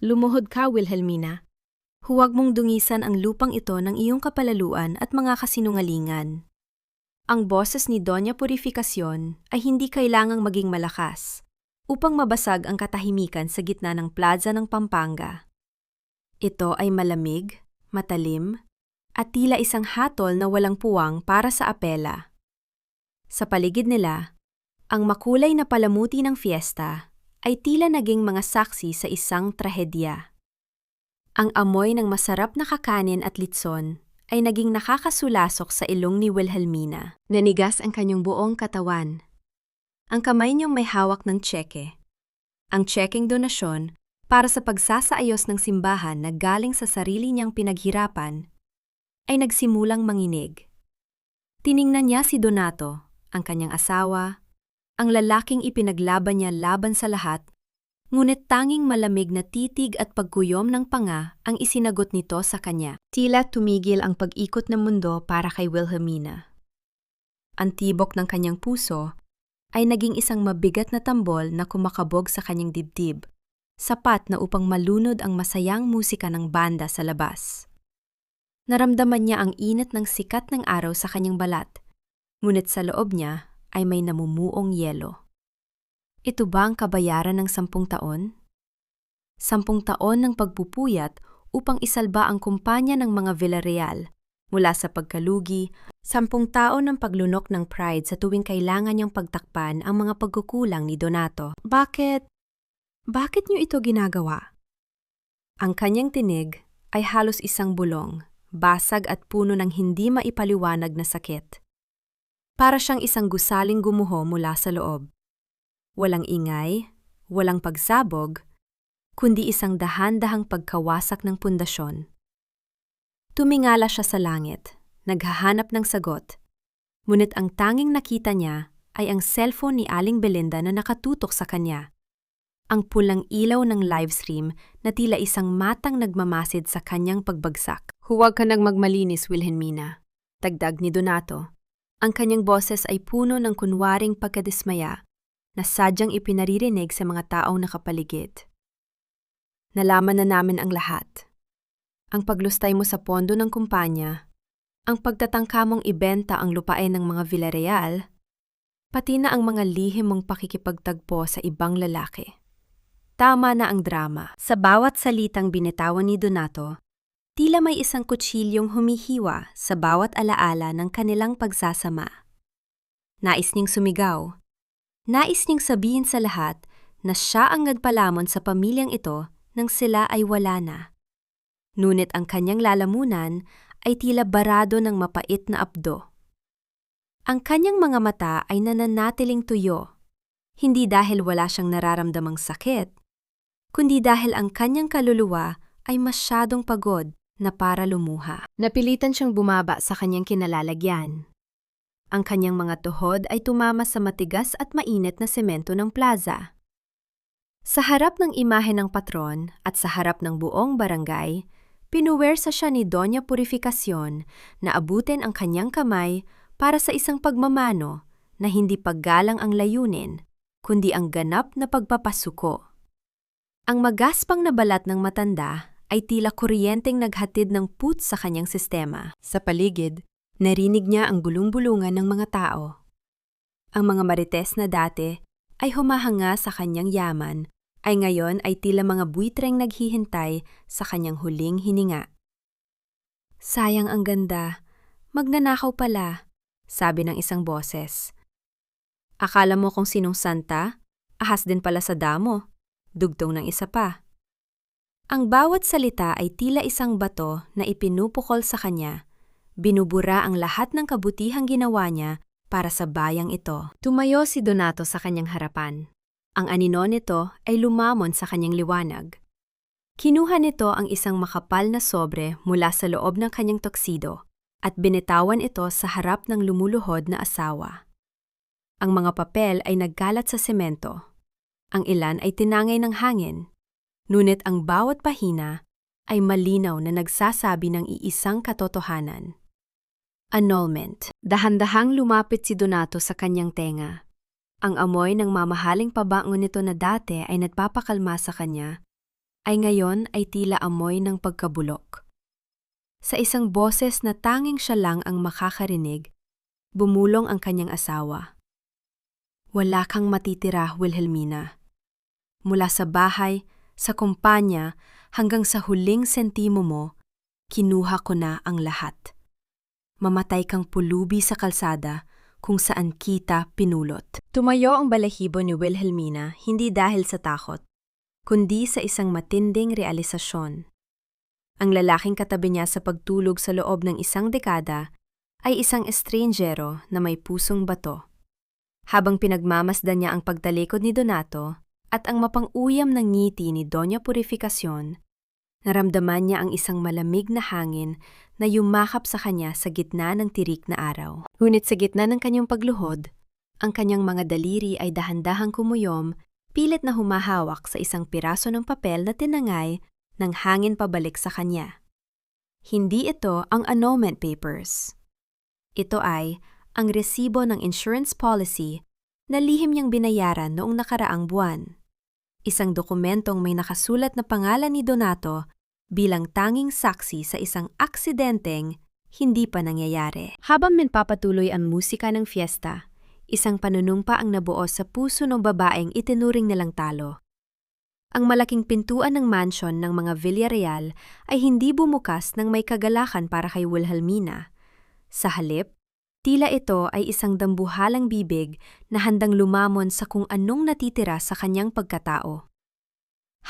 Lumuhod ka, Wilhelmina. Huwag mong dungisan ang lupang ito ng iyong kapalaluan at mga kasinungalingan. Ang boses ni Doña Purificación ay hindi kailangang maging malakas upang mabasag ang katahimikan sa gitna ng plaza ng Pampanga. Ito ay malamig, matalim, at tila isang hatol na walang puwang para sa apela. Sa paligid nila, ang makulay na palamuti ng fiesta ay tila naging mga saksi sa isang trahedya. Ang amoy ng masarap na kakanin at litson ay naging nakakasulasok sa ilong ni Wilhelmina. Nanigas ang kanyang buong katawan. Ang kamay niyang may hawak ng tseke. Ang tsekeng donasyon para sa pagsasaayos ng simbahan na galing sa sarili niyang pinaghirapan ay nagsimulang manginig. Tiningnan niya si Donato, ang kanyang asawa, ang lalaking ipinaglaban niya laban sa lahat, ngunit tanging malamig na titig at pagkuyom ng panga ang isinagot nito sa kanya. Tila tumigil ang pag-ikot ng mundo para kay Wilhelmina. Ang tibok ng kanyang puso ay naging isang mabigat na tambol na kumakabog sa kanyang dibdib, sapat na upang malunod ang masayang musika ng banda sa labas. Naramdaman niya ang init ng sikat ng araw sa kanyang balat, ngunit sa loob niya ay may namumuong yelo. Ito ba ang kabayaran ng 10 taon? 10 taon ng pagpupuyat upang isalba ang kumpanya ng mga Villarreal mula sa pagkalugi, 10 taon ng paglunok ng pride sa tuwing kailangan niyang pagtakpan ang mga pagkukulang ni Donato. Bakit niyo ito ginagawa? Ang kanyang tinig ay halos isang bulong, basag at puno ng hindi maipaliwanag na sakit. Para siyang isang gusaling gumuho mula sa loob. Walang ingay, walang pagsabog, kundi isang dahan-dahang pagkawasak ng pundasyon. Tumingala siya sa langit, naghahanap ng sagot. Ngunit ang tanging nakita niya ay ang cellphone ni Aling Belinda na nakatutok sa kanya. Ang pulang ilaw ng livestream na tila isang matang nagmamasid sa kanyang pagbagsak. Huwag ka nang magmalinis, Wilhelmina. Dagdag ni Donato. Ang kanyang boses ay puno ng kunwaring pagkadismaya na sadyang ipinaririnig sa mga taong nakapaligid. Nalaman na namin ang lahat. Ang paglustay mo sa pondo ng kumpanya, ang pagtatangka mong ibenta ang lupain ng mga Villarreal, pati na ang mga lihim mong pakikipagtagpo sa ibang lalaki. Tama na ang drama. Sa bawat salitang binitawan ni Donato, tila may isang kutsilyong humihiwa sa bawat alaala ng kanilang pagsasama. Nais niyang sumigaw. Nais niyang sabihin sa lahat na siya ang nagpalamon sa pamilyang ito nang sila ay wala na. Ngunit ang kanyang lalamunan ay tila barado ng mapait na abdo. Ang kanyang mga mata ay nananatiling tuyo, hindi dahil wala siyang nararamdamang sakit, kundi dahil ang kanyang kaluluwa ay masyadong pagod na para lumuha. Napilitan siyang bumaba sa kanyang kinalalagyan. Ang kanyang mga tuhod ay tumama sa matigas at mainit na semento ng plaza. Sa harap ng imahe ng patron at sa harap ng buong barangay, pinuwersa siya ni Doña Purificación na abutin ang kanyang kamay para sa isang pagmamano na hindi paggalang ang layunin, kundi ang ganap na pagpapasuko. Ang magaspang na balat ng matanda ay tila kuryenteng naghatid ng put sa kanyang sistema. Sa paligid, narinig niya ang bulong-bulungan ng mga tao. Ang mga marites na dati ay humahanga sa kanyang yaman, ay ngayon ay tila mga buitreng naghihintay sa kanyang huling hininga. Sayang ang ganda, magnanakaw pala, sabi ng isang boses. Akala mo kung sinong santa? Ahas din pala sa damo, dugtong ng isa pa. Ang bawat salita ay tila isang bato na ipinupukol sa kanya. Binubura ang lahat ng kabutihang ginawa niya para sa bayang ito. Tumayo si Donato sa kanyang harapan. Ang anino nito ay lumamon sa kanyang liwanag. Kinuha nito ang isang makapal na sobre mula sa loob ng kanyang tuxedo at binitawan ito sa harap ng lumuluhod na asawa. Ang mga papel ay nagkalat sa semento. Ang ilan ay tinangay ng hangin. Ngunit ang bawat pahina ay malinaw na nagsasabi ng iisang katotohanan. Annulment. Dahan-dahang lumapit si Donato sa kanyang tenga. Ang amoy ng mamahaling pabango nito na dati ay nagpapakalma sa kanya ay ngayon ay tila amoy ng pagkabulok. Sa isang boses na tanging siya lang ang makakarinig, bumulong ang kanyang asawa. Wala kang matitira, Wilhelmina. Mula sa bahay, sa kumpanya, hanggang sa huling sentimo mo, kinuha ko na ang lahat. Mamatay kang pulubi sa kalsada kung saan kita pinulot. Tumayo ang balahibo ni Wilhelmina hindi dahil sa takot, kundi sa isang matinding realisasyon. Ang lalaking katabi niya sa pagtulog sa loob ng isang dekada ay isang estranjero na may pusong bato. Habang pinagmamasdan niya ang pagtalikod ni Donato at ang mapang-uyam ng ngiti ni Doña Purificación, naramdaman niya ang isang malamig na hangin na yumakap sa kanya sa gitna ng tirik na araw. Ngunit sa gitna ng kanyang pagluhod, ang kanyang mga daliri ay dahan-dahang kumuyom, pilit na humahawak sa isang piraso ng papel na tinangay ng hangin pabalik sa kanya. Hindi ito ang annulment papers. Ito ay ang resibo ng insurance policy na lihim niyang binayaran noong nakaraang buwan. Isang dokumentong may nakasulat na pangalan ni Donato bilang tanging saksi sa isang aksidenteng hindi pa nangyayari. Habang minpapatuloy ang musika ng fiesta, isang panunumpa ang nabuo sa puso ng babaeng itinuring nilang talo. Ang malaking pintuan ng mansyon ng mga Villarreal ay hindi bumukas ng may kagalakan para kay Wilhelmina. Sa halip, tila ito ay isang dambuhalang bibig na handang lumamon sa kung anong natitira sa kanyang pagkatao.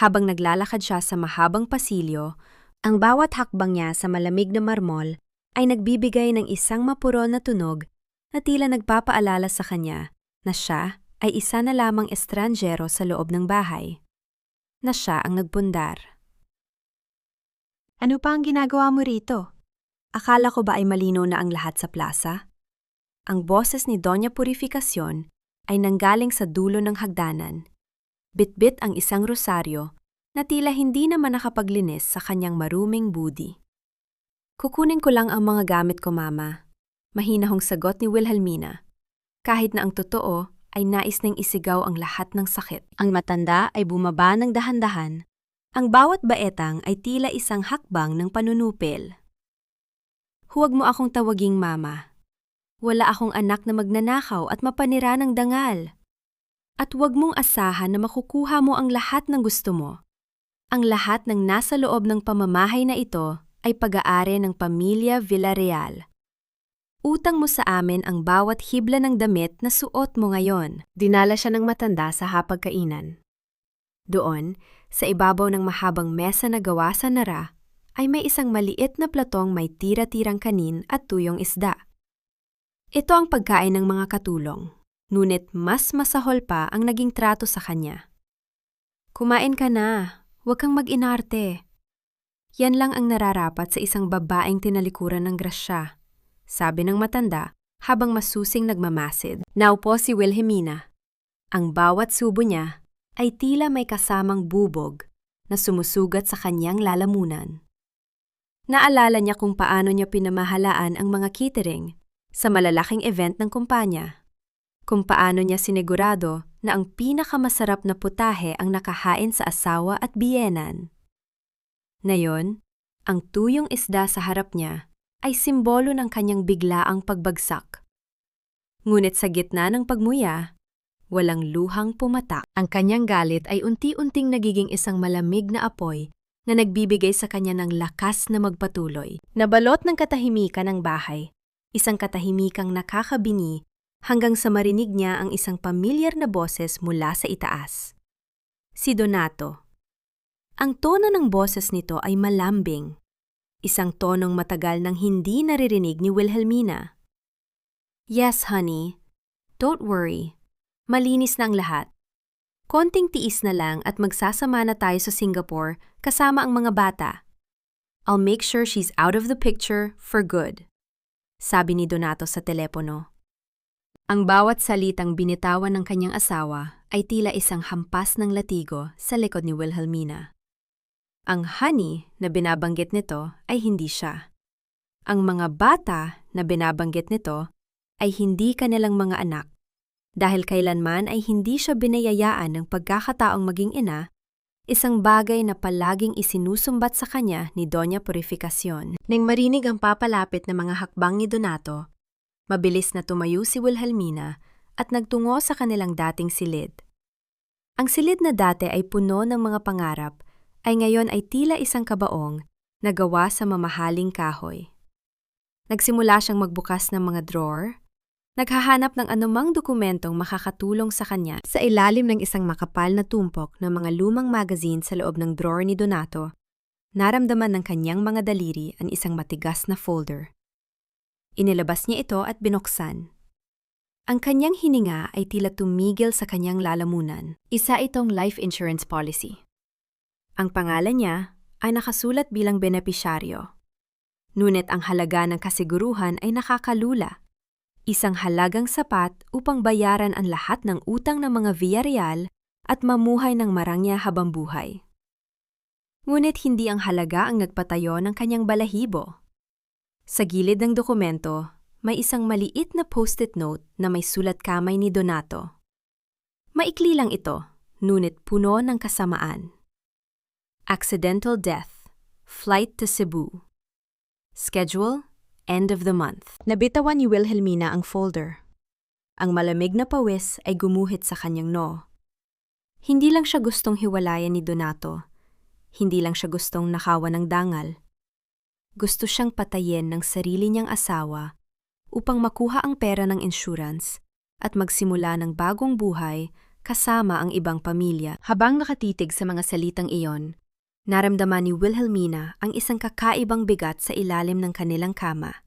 Habang naglalakad siya sa mahabang pasilyo, ang bawat hakbang niya sa malamig na marmol ay nagbibigay ng isang mapurol na tunog na tila nagpapaalala sa kanya na siya ay isa na lamang estranjero sa loob ng bahay. Na siya ang nagpundar. Ano pa ang ginagawa mo rito? Akala ko ba ay malinaw na ang lahat sa plaza? Ang boses ni Doña Purificación ay nanggaling sa dulo ng hagdanan. Bitbit ang isang rosaryo na tila hindi naman nakapaglinis sa kanyang maruming budi. Kukunin ko lang ang mga gamit ko, Mama. Mahinahong sagot ni Wilhelmina. Kahit na ang totoo ay nais nang isigaw ang lahat ng sakit. Ang matanda ay bumaba ng dahan-dahan. Ang bawat baetang ay tila isang hakbang ng panunupil. Huwag mo akong tawaging Mama. Wala akong anak na magnanakaw at mapanira ng dangal. At huwag mong asahan na makukuha mo ang lahat ng gusto mo. Ang lahat ng nasa loob ng pamamahay na ito ay pag-aari ng pamilya Villarreal. Utang mo sa amin ang bawat hibla ng damit na suot mo ngayon. Dinala siya ng matanda sa hapagkainan. Doon, sa ibabaw ng mahabang mesa na gawa sa nara, ay may isang maliit na platong may tira-tirang kanin at tuyong isda. Ito ang pagkain ng mga katulong, ngunit mas masahol pa ang naging trato sa kanya. Kumain ka na, huwag kang mag-inarte. Yan lang ang nararapat sa isang babaeng tinalikuran ng grasya, sabi ng matanda habang masusing nagmamasid. Naupo si Wilhelmina. Ang bawat subo niya ay tila may kasamang bubog na sumusugat sa kanyang lalamunan. Naalala niya kung paano niya pinamahalaan ang mga catering sa malalaking event ng kumpanya. Kung paano niya sinigurado na ang pinakamasarap na putahe ang nakahain sa asawa at biyenan. Ngayon, ang tuyong isda sa harap niya ay simbolo ng kanyang biglaang pagbagsak. Ngunit sa gitna ng pagmuya, walang luhang pumatak. Ang kanyang galit ay unti-unting nagiging isang malamig na apoy na nagbibigay sa kanya ng lakas na magpatuloy. Nabalot ng katahimikan ng bahay, isang katahimikang nakakabini hanggang sa marinig niya ang isang pamilyar na boses mula sa itaas. Si Donato. Ang tono ng boses nito ay malambing. Isang tonong matagal nang hindi naririnig ni Wilhelmina. Yes, honey. Don't worry. Malinis na ang lahat. Konting tiis na lang at magsasama na tayo sa Singapore kasama ang mga bata. I'll make sure she's out of the picture for good, sabi ni Donato sa telepono. Ang bawat salitang binitawan ng kanyang asawa ay tila isang hampas ng latigo sa likod ni Wilhelmina. Ang honey na binabanggit nito ay hindi siya. Ang mga bata na binabanggit nito ay hindi kanilang mga anak, dahil kailanman ay hindi siya binayayaan ng pagkakataong maging ina isang bagay na palaging isinusumbat sa kanya ni Doña Purificación. Nang marinig ang papalapit na mga hakbang ni Donato, mabilis na tumayo si Wilhelmina at nagtungo sa kanilang dating silid. Ang silid na dati ay puno ng mga pangarap ay ngayon ay tila isang kabaong na gawa sa mamahaling kahoy. Nagsimula siyang magbukas ng mga drawer, naghahanap ng anumang dokumentong makakatulong sa kanya. Sa ilalim ng isang makapal na tumpok ng mga lumang magazine sa loob ng drawer ni Donato, naramdaman ng kanyang mga daliri ang isang matigas na folder. Inilabas niya ito at binuksan. Ang kanyang hininga ay tila tumigil sa kanyang lalamunan. Isa itong life insurance policy. Ang pangalan niya ay nakasulat bilang benepisyaryo. Ngunit ang halaga ng kasiguruhan ay nakakalula. Isang halagang sapat upang bayaran ang lahat ng utang ng mga Villarreal at mamuhay ng marangya habang buhay. Ngunit hindi ang halaga ang nagpatayo ng kanyang balahibo. Sa gilid ng dokumento, may isang maliit na post-it note na may sulat kamay ni Donato. Maikli lang ito, ngunit puno ng kasamaan. Accidental death, flight to Cebu. Schedule, end of the month. Nabitawan ni Wilhelmina ang folder. Ang malamig na pawis ay gumuhit sa kanyang noo. Hindi lang siya gustong hiwalayan ni Donato. Hindi lang siya gustong nakawan ng dangal. Gusto siyang patayin ng sarili niyang asawa upang makuha ang pera ng insurance at magsimula ng bagong buhay kasama ang ibang pamilya. Habang nakatitig sa mga salitang iyon, naramdaman ni Wilhelmina ang isang kakaibang bigat sa ilalim ng kanilang kama.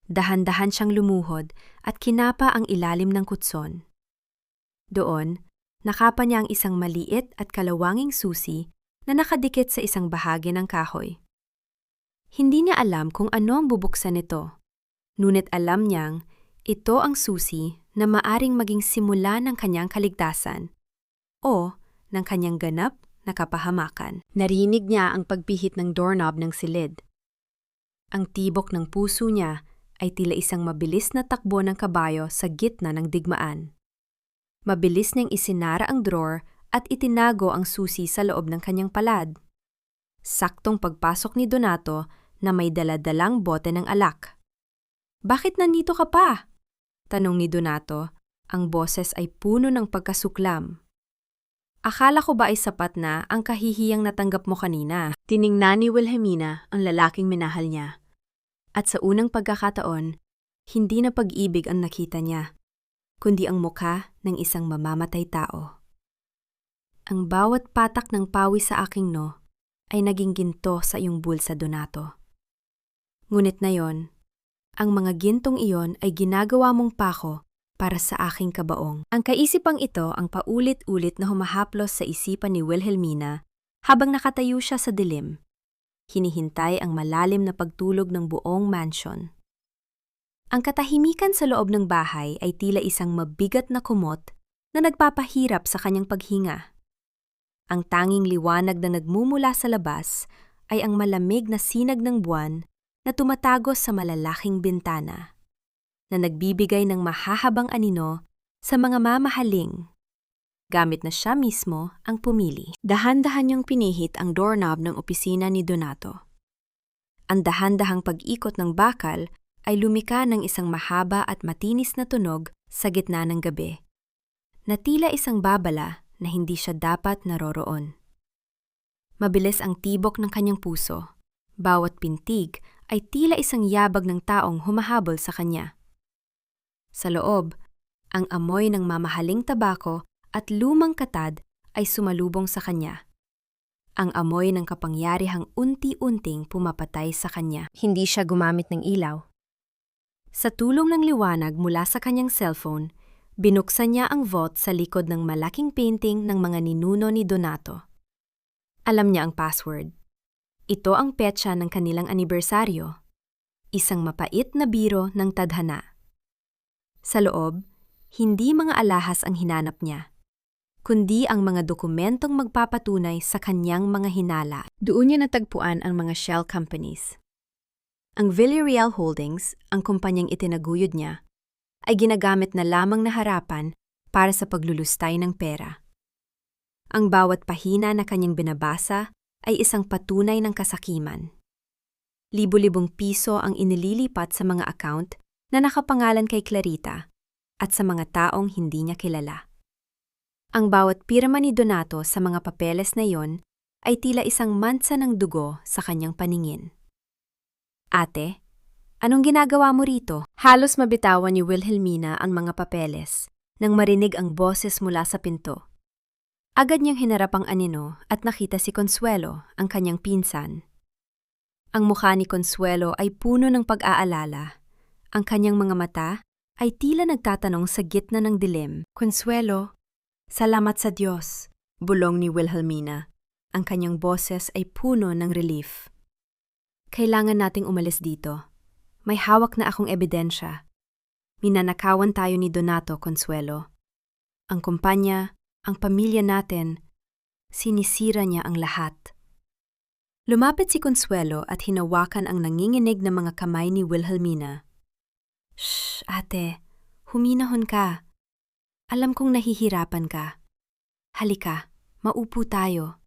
Dahan-dahan siyang lumuhod at kinapa ang ilalim ng kutson. Doon, nakapa niya ang isang maliit at kalawanging susi na nakadikit sa isang bahagi ng kahoy. Hindi niya alam kung ano ang bubuksan nito, ngunit alam niyang ito ang susi na maaring maging simula ng kanyang kaligtasan o ng kanyang ganap na kapahamakan. Narinig niya ang pagpihit ng doorknob ng silid. Ang tibok ng puso niya ay tila isang mabilis na takbo ng kabayo sa gitna ng digmaan. Mabilis niyang isinara ang drawer at itinago ang susi sa loob ng kanyang palad. Saktong pagpasok ni Donato na may daladalang bote ng alak. "Bakit nandito ka pa?" tanong ni Donato. Ang boses ay puno ng pagkasuklam. "Akala ko ba ay sapat na ang kahihiyang natanggap mo kanina?" Tiningnan ni Wilhelmina ang lalaking minahal niya. At sa unang pagkakataon, hindi na pag-ibig ang nakita niya, kundi ang mukha ng isang mamamatay tao. "Ang bawat patak ng pawis sa aking no ay naging ginto sa iyong bulsa, Donato. Ngunit ngayon, ang mga gintong iyon ay ginagawa mong pako para sa aking kabaong." Ang kaisipang ito ang paulit-ulit na humahaplos sa isipan ni Wilhelmina habang nakatayo siya sa dilim. Hinihintay ang malalim na pagtulog ng buong mansion. Ang katahimikan sa loob ng bahay ay tila isang mabigat na kumot na nagpapahirap sa kanyang paghinga. Ang tanging liwanag na nagmumula sa labas ay ang malamig na sinag ng buwan na tumatagos sa malalaking bintana, na nagbibigay ng mahahabang anino sa mga mamahaling, gamit na siya mismo ang pumili. Dahan-dahan niyang pinihit ang doorknob ng opisina ni Donato. Ang dahan-dahang pag-ikot ng bakal ay lumika ng isang mahaba at matinis na tunog sa gitna ng gabi, na tila isang babala na hindi siya dapat naroroon. Mabilis ang tibok ng kanyang puso. Bawat pintig ay tila isang yabag ng taong humahabol sa kanya. Sa loob, ang amoy ng mamahaling tabako at lumang katad ay sumalubong sa kanya. Ang amoy ng kapangyarihang unti-unting pumapatay sa kanya. Hindi siya gumamit ng ilaw. Sa tulong ng liwanag mula sa kanyang cellphone, binuksan niya ang vault sa likod ng malaking painting ng mga ninuno ni Donato. Alam niya ang password. Ito ang petsa ng kanilang anibersaryo. Isang mapait na biro ng tadhana. Sa loob, hindi mga alahas ang hinanap niya, kundi ang mga dokumentong magpapatunay sa kanyang mga hinala. Doon niya natagpuan ang mga shell companies. Ang Villarreal Holdings, ang kumpanyang itinaguyod niya, ay ginagamit na lamang na harapan para sa paglulustay ng pera. Ang bawat pahina na kanyang binabasa ay isang patunay ng kasakiman. Libo-libong piso ang inililipat sa mga account na nakapangalan kay Clarita at sa mga taong hindi niya kilala. Ang bawat pirma ni Donato sa mga papeles na iyon ay tila isang mansa ng dugo sa kanyang paningin. Ate, anong ginagawa mo rito? Halos mabitawan ni Wilhelmina ang mga papeles nang marinig ang boses mula sa pinto. Agad niyang hinarap ang anino at nakita si Consuelo, ang kanyang pinsan. Ang mukha ni Consuelo ay puno ng pag-aalala. Ang kanyang mga mata ay tila nagtatanong sa gitna ng dilim. Consuelo, salamat sa Diyos, bulong ni Wilhelmina. Ang kanyang boses ay puno ng relief. Kailangan nating umalis dito. May hawak na akong ebidensya. Minanakawan tayo ni Donato, Consuelo. Ang kumpanya, ang pamilya natin, sinisira niya ang lahat. Lumapit si Consuelo at hinawakan ang nanginginig na mga kamay ni Wilhelmina. Shh, ate, huminahon ka. Alam kong nahihirapan ka. Halika, maupo tayo.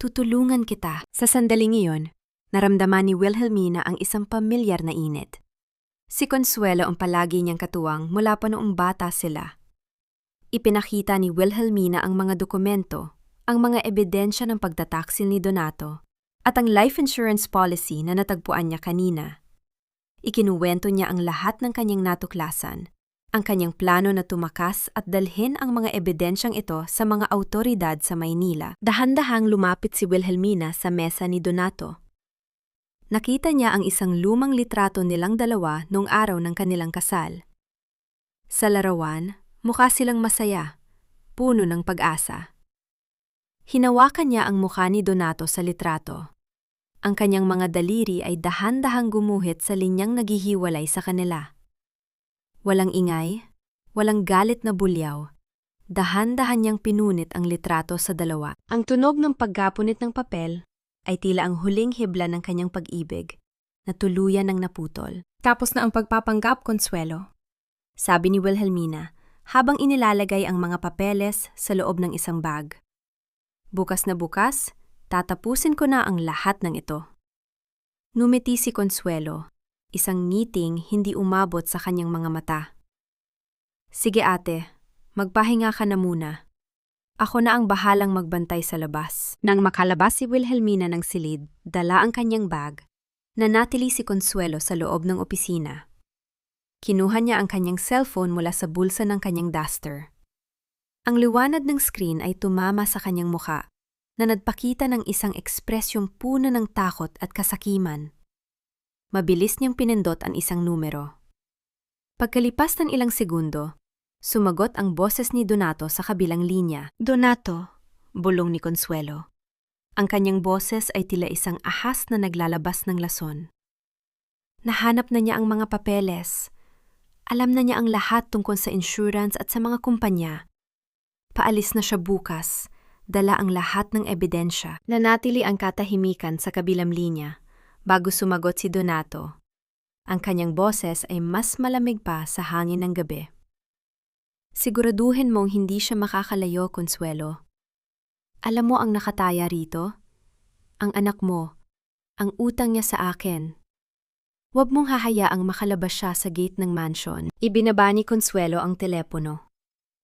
Tutulungan kita. Sa sandaling iyon, naramdaman ni Wilhelmina ang isang pamilyar na init. Si Consuelo ang palagi niyang katuwang mula pa noong bata sila. Ipinakita ni Wilhelmina ang mga dokumento, ang mga ebidensya ng pagtataksil ni Donato, at ang life insurance policy na natagpuan niya kanina. Ikinuwento niya ang lahat ng kanyang natuklasan, ang kanyang plano na tumakas at dalhin ang mga ebidensyang ito sa mga awtoridad sa Maynila. Dahan-dahang lumapit si Wilhelmina sa mesa ni Donato. Nakita niya ang isang lumang litrato nilang dalawa noong araw ng kanilang kasal. Sa larawan, mukha silang masaya, puno ng pag-asa. Hinawakan niya ang mukha ni Donato sa litrato. Ang kanyang mga daliri ay dahan-dahang gumuhit sa linyang naghihiwalay sa kanila. Walang ingay, walang galit na bulyaw. Dahan-dahan niyang pinunit ang litrato sa dalawa. Ang tunog ng paggapunit ng papel ay tila ang huling hibla ng kanyang pag-ibig, na tuluyan ng naputol. Tapos na ang pagpapanggap, Consuelo, sabi ni Wilhelmina, habang inilalagay ang mga papeles sa loob ng isang bag. Bukas na bukas, tatapusin ko na ang lahat ng ito. Numiti si Consuelo, isang ngiting hindi umabot sa kanyang mga mata. Sige ate, magpahinga ka na muna. Ako na ang bahalang magbantay sa labas. Nang makalabas si Wilhelmina ng silid, dala ang kanyang bag, nanatili si Consuelo sa loob ng opisina. Kinuha niya ang kanyang cellphone mula sa bulsa ng kanyang duster. Ang liwanag ng screen ay tumama sa kanyang mukha, na nagpakita ng isang ekspresyong puno ng takot at kasakiman. Mabilis niyang pinindot ang isang numero. Pagkalipas ng ilang segundo, sumagot ang boses ni Donato sa kabilang linya. Donato, bulong ni Consuelo. Ang kanyang boses ay tila isang ahas na naglalabas ng lason. Nahanap na niya ang mga papeles. Alam na niya ang lahat tungkol sa insurance at sa mga kumpanya. Paalis na siya bukas, dala ang lahat ng ebidensya. Nanatili ang katahimikan sa kabilang linya bago sumagot si Donato. Ang kanyang boses ay mas malamig pa sa hangin ng gabi. Siguraduhin mong hindi siya makakalayo, Consuelo. Alam mo ang nakataya rito? Ang anak mo, ang utang niya sa akin. Huwag mong hahayaang makalabas siya sa gate ng mansion. Ibinaba ni Consuelo ang telepono.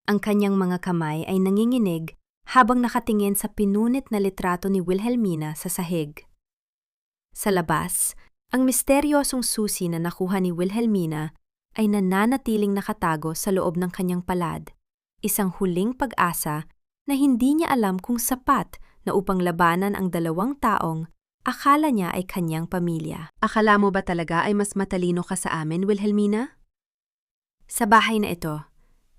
Ang kanyang mga kamay ay nanginginig habang nakatingin sa pinunit na litrato ni Wilhelmina sa sahig. Sa labas, ang misteryosong susi na nakuha ni Wilhelmina ay nananatiling nakatago sa loob ng kanyang palad, isang huling pag-asa na hindi niya alam kung sapat na upang labanan ang dalawang taong akala niya ay kanyang pamilya. Akala mo ba talaga ay mas matalino ka sa amin, Wilhelmina? Sa bahay na ito,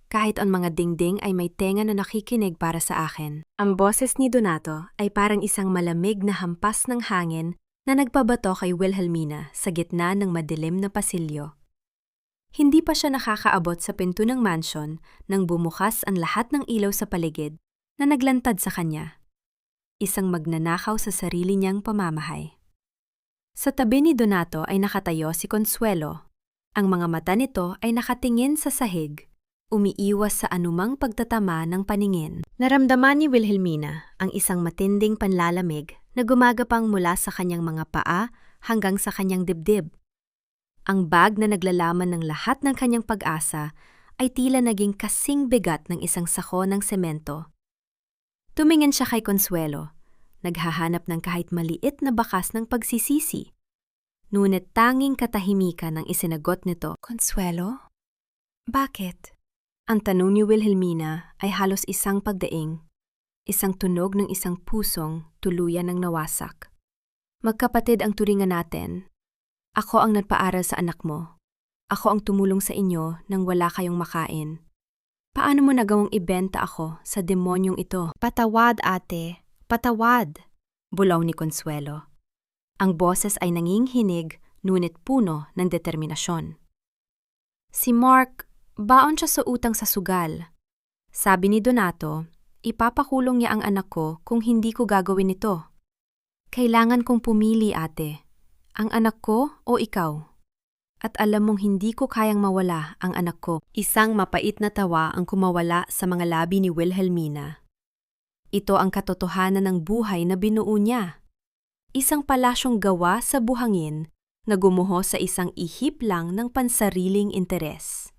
kahit ang mga dingding ay may tenga na nakikinig para sa akin. Ang boses ni Donato ay parang isang malamig na hampas ng hangin na nagpabato kay Wilhelmina sa gitna ng madilim na pasilyo. Hindi pa siya nakakaabot sa pinto ng mansion nang bumukas ang lahat ng ilaw sa paligid na naglantad sa kanya. Isang magnanakaw sa sarili niyang pamamahay. Sa tabi ni Donato ay nakatayo si Consuelo. Ang mga mata nito ay nakatingin sa sahig, umiiwas sa anumang pagtatama ng paningin. Naramdaman ni Wilhelmina ang isang matinding panlalamig na gumagapang mula sa kanyang mga paa hanggang sa kanyang dibdib. Ang bag na naglalaman ng lahat ng kanyang pag-asa ay tila naging kasing bigat ng isang sako ng semento. Tumingin siya kay Consuelo, naghahanap ng kahit maliit na bakas ng pagsisisi. Ngunit tanging katahimikan ang isinagot nito. Consuelo? Bakit? Ang tanong ni Wilhelmina ay halos isang pagdaing, isang tunog ng isang pusong tuluyan ng nawasak. Magkapatid ang turingan natin. Ako ang nagpaaral sa anak mo. Ako ang tumulong sa inyo nang wala kayong makain. Paano mo nagawang ibenta ako sa demonyong ito? Patawad, ate. Patawad, bulaw ni Consuelo. Ang boses ay nanginginig, ngunit puno ng determinasyon. Si Mark, baon siya sa utang sa sugal. Sabi ni Donato, ipapakulong niya ang anak ko kung hindi ko gagawin ito. Kailangan kong pumili, ate. Ang anak ko o ikaw? At alam mong hindi ko kayang mawala ang anak ko. Isang mapait na tawa ang kumawala sa mga labi ni Wilhelmina. Ito ang katotohanan ng buhay na binuo niya. Isang palasyong gawa sa buhangin na gumuho sa isang ihip lang ng pansariling interes.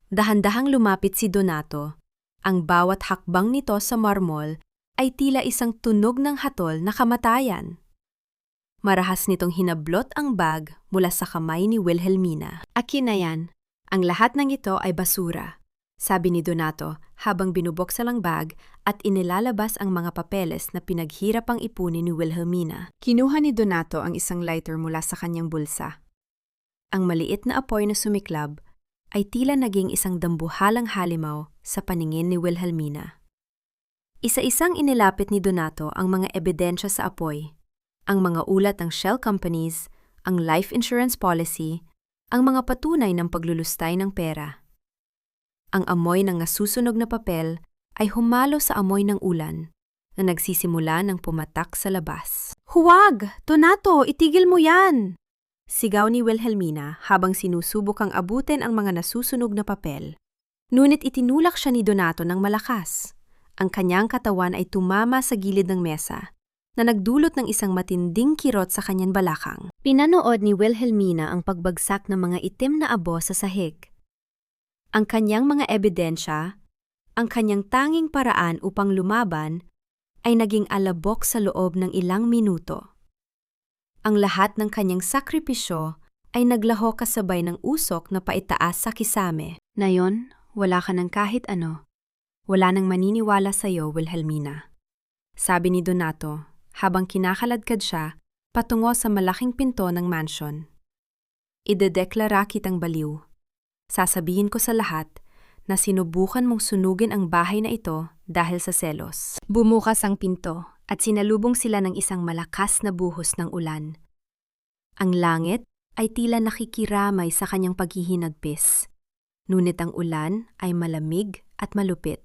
Dahan-dahang lumapit si Donato. Ang bawat hakbang nito sa marmol ay tila isang tunog ng hatol na kamatayan. Marahas nitong hinablot ang bag mula sa kamay ni Wilhelmina. Akin na yan. Ang lahat ng ito ay basura, sabi ni Donato habang binubuksan ang bag at inilalabas ang mga papeles na pinaghirapang ipunin ni Wilhelmina. Kinuha ni Donato ang isang lighter mula sa kanyang bulsa. Ang maliit na apoy na sumiklab ay tila naging isang dambuhalang halimaw sa paningin ni Wilhelmina. Isa-isang inilapit ni Donato ang mga ebidensya sa apoy. Ang mga ulat ng shell companies, ang life insurance policy, ang mga patunay ng paglulustay ng pera. Ang amoy ng nasusunog na papel ay humalo sa amoy ng ulan na nagsisimula ng pumatak sa labas. Huwag! Donato, itigil mo yan! Sigaw ni Wilhelmina habang sinusubukang abutin ang mga nasusunog na papel. Ngunit itinulak siya ni Donato ng malakas. Ang kanyang katawan ay tumama sa gilid ng mesa na nagdulot ng isang matinding kirot sa kanyang balakang. Pinanood ni Wilhelmina ang pagbagsak ng mga itim na abo sa sahig. Ang kanyang mga ebidensya, ang kanyang tanging paraan upang lumaban, ay naging alabok sa loob ng ilang minuto. Ang lahat ng kanyang sakripisyo ay naglaho kasabay ng usok na paitaas sa kisame. Nayon, wala ka ng kahit ano. Wala nang maniniwala sa iyo, Wilhelmina. Sabi ni Donato, habang kinakaladkad siya patungo sa malaking pinto ng mansion. Idedeklara kitang baliw. Sasabihin ko sa lahat na sinubukan mong sunugin ang bahay na ito dahil sa selos. Bumukas ang pinto at sinalubong sila ng isang malakas na buhos ng ulan. Ang langit ay tila nakikiramay sa kanyang paghihinagpis, ngunit ang ulan ay malamig at malupit.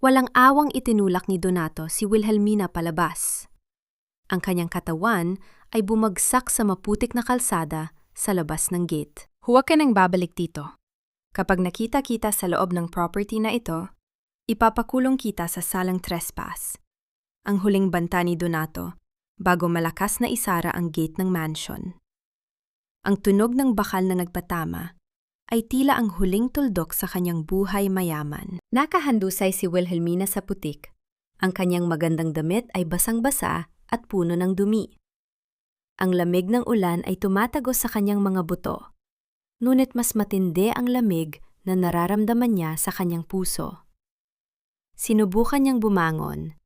Walang awang itinulak ni Donato si Wilhelmina palabas. Ang kanyang katawan ay bumagsak sa maputik na kalsada sa labas ng gate. Huwag ka nang babalik dito. Kapag nakita kita sa loob ng property na ito, ipapakulong kita sa salang trespass. Ang huling banta ni Donato bago malakas na isara ang gate ng mansion. Ang tunog ng bakal na nagpatama ay tila ang huling tuldok sa kanyang buhay mayaman. Nakahandusay si Wilhelmina sa putik. Ang kanyang magandang damit ay basang-basa at puno ng dumi. Ang lamig ng ulan ay tumatagos sa kanyang mga buto. Ngunit mas matindi ang lamig na nararamdaman niya sa kanyang puso. Sinubukan niyang bumangon,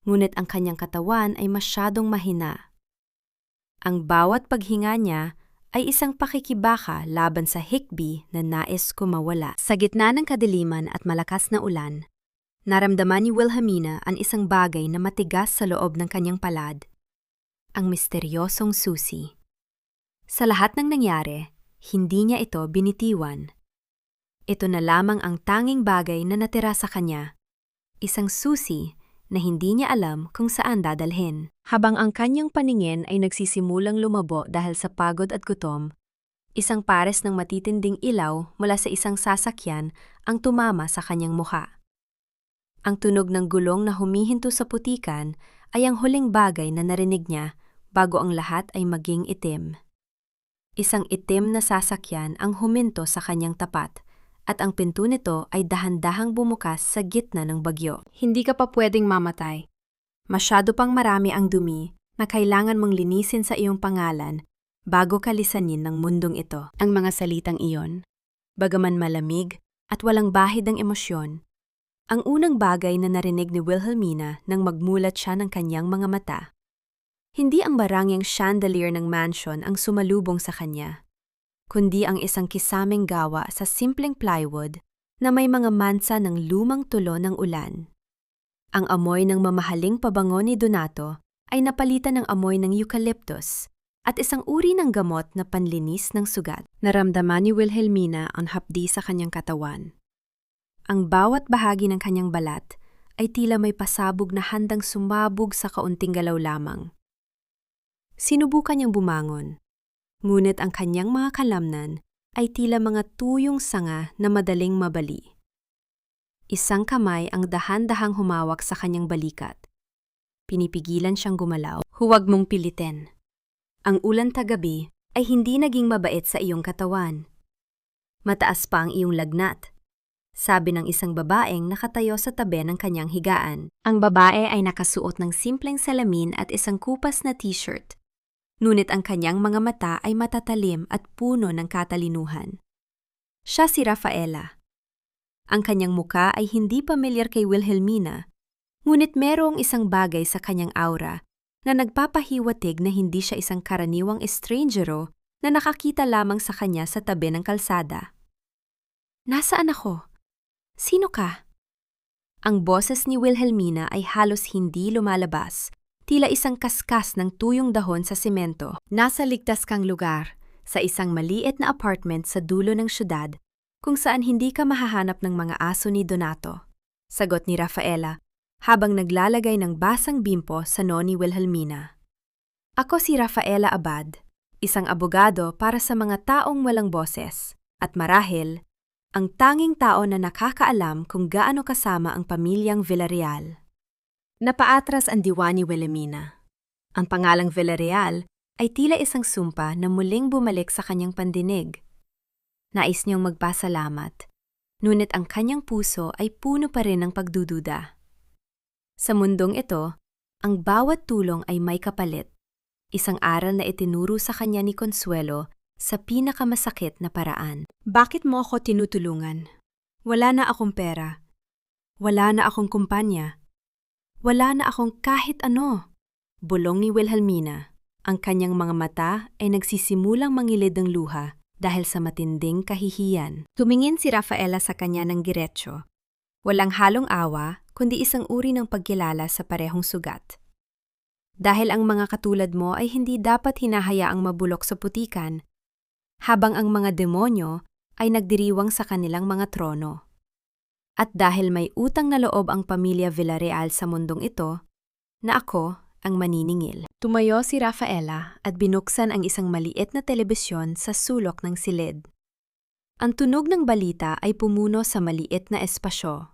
ngunit ang kanyang katawan ay masyadong mahina. Ang bawat paghinga niya ay isang pakikibaka laban sa hikbi na nais ko mawala. Sa gitna ng kadiliman at malakas na ulan, naramdaman ni Wilhelmina ang isang bagay na matigas sa loob ng kanyang palad. Ang misteryosong susi. Sa lahat ng nangyari, hindi niya ito binitiwan. Ito na lamang ang tanging bagay na natira sa kanya. Isang susi na hindi niya alam kung saan dadalhin. Habang ang kanyang paningin ay nagsisimulang lumabo dahil sa pagod at gutom, Isang pares ng matitinding ilaw mula sa isang sasakyan ang tumama sa kanyang mukha. Ang tunog ng gulong na humihinto sa putikan ay ang huling bagay na narinig niya bago ang lahat ay maging itim. Isang itim na sasakyan ang huminto sa kanyang tapat at ang pinto nito ay dahan-dahang bumukas sa gitna ng bagyo. Hindi ka pa pwedeng mamatay. Masyado pang marami ang dumi na kailangan mong linisin sa iyong pangalan bago ka lisanin ng mundong ito. Ang mga salitang iyon, bagaman malamig at walang bahid ng emosyon, ang unang bagay na narinig ni Wilhelmina nang magmulat siya ng kanyang mga mata. Hindi ang barangyang chandelier ng mansion ang sumalubong sa kanya, kundi ang isang kisameng gawa sa simpleng plywood na may mga mansa ng lumang tulo ng ulan. Ang amoy ng mamahaling pabango ni Donato ay napalitan ng amoy ng eucalyptus at isang uri ng gamot na panlinis ng sugat. Naramdaman ni Wilhelmina ang hapdi sa kanyang katawan. Ang bawat bahagi ng kanyang balat ay tila may pasabog na handang sumabog sa kaunting galaw lamang. Sinubukan niyang bumangon, ngunit ang kanyang mga kalamnan ay tila mga tuyong sanga na madaling mabali. Isang kamay ang dahan-dahang humawak sa kanyang balikat. Pinipigilan siyang gumalaw. Huwag mong pilitin. Ang ulan tagabi ay hindi naging mabait sa iyong katawan. Mataas pa ang iyong lagnat, sabi ng isang babaeng nakatayo sa tabi ng kanyang higaan. Ang babae ay nakasuot ng simpleng salamin at isang kupas na t-shirt. Ngunit ang kanyang mga mata ay matatalim at puno ng katalinuhan. Siya si Rafaela. Ang kanyang muka ay hindi pamilyar kay Wilhelmina, ngunit merong isang bagay sa kanyang aura na nagpapahiwatig na hindi siya isang karaniwang estrangero na nakakita lamang sa kanya sa tabi ng kalsada. Nasaan ako? Sino ka? Ang boses ni Wilhelmina ay halos hindi lumalabas, tila isang kaskas ng tuyong dahon sa simento. Nasa ligtas kang lugar, sa isang maliit na apartment sa dulo ng syudad, kung saan hindi ka mahahanap ng mga aso ni Donato, sagot ni Rafaela, habang naglalagay ng basang bimpo sa noo ni Wilhelmina. Ako si Rafaela Abad, isang abogado para sa mga taong walang boses, at marahil, ang tanging tao na nakakaalam kung gaano kasama ang pamilyang Villarreal. Napaatras ang diwa ni Wilhelmina. Ang pangalang Villarreal ay tila isang sumpa na muling bumalik sa kanyang pandinig. Nais niyang magpasalamat, ngunit ang kanyang puso ay puno pa rin ng pagdududa. Sa mundong ito, ang bawat tulong ay may kapalit, isang aral na itinuro sa kanya ni Consuelo sa pinakamasakit na paraan. Bakit mo ako tinutulungan? Wala na akong pera. Wala na akong kumpanya. Wala na akong kahit ano. Bulong ni Wilhelmina. Ang kanyang mga mata ay nagsisimulang mangilid ng luha dahil sa matinding kahihiyan. Tumingin si Rafaela sa kanya ng diretso. Walang halong awa, kundi isang uri ng pagkilala sa parehong sugat. Dahil ang mga katulad mo ay hindi dapat hinahayaang mabulok sa putikan, habang ang mga demonyo ay nagdiriwang sa kanilang mga trono. At dahil may utang na loob ang pamilya Villarreal sa mundong ito, na ako ang maniningil. Tumayo si Rafaela at binuksan ang isang maliit na telebisyon sa sulok ng silid. Ang tunog ng balita ay pumuno sa maliit na espasyo.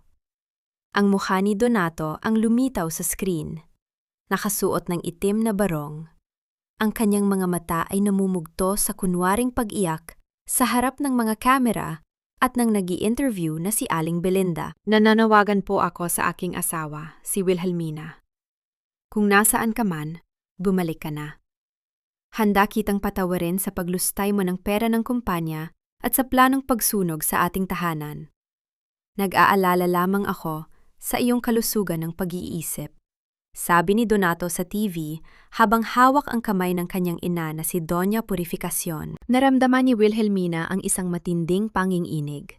Ang mukha ni Donato ang lumitaw sa screen. Nakasuot ng itim na barong. Ang kanyang mga mata ay namumugto sa kunwaring pag-iyak sa harap ng mga kamera at nang nag-i-interview na si Aling Belinda. Nananawagan po ako sa aking asawa, si Wilhelmina. Kung nasaan ka man, bumalik ka na. Handa kitang patawarin sa paglustay mo ng pera ng kumpanya at sa planong pagsunog sa ating tahanan. Nag-aalala lamang ako sa iyong kalusugan ng pag-iisip, sabi ni Donato sa TV habang hawak ang kamay ng kanyang ina na si Doña Purificación. Naramdaman ni Wilhelmina ang isang matinding panginginig.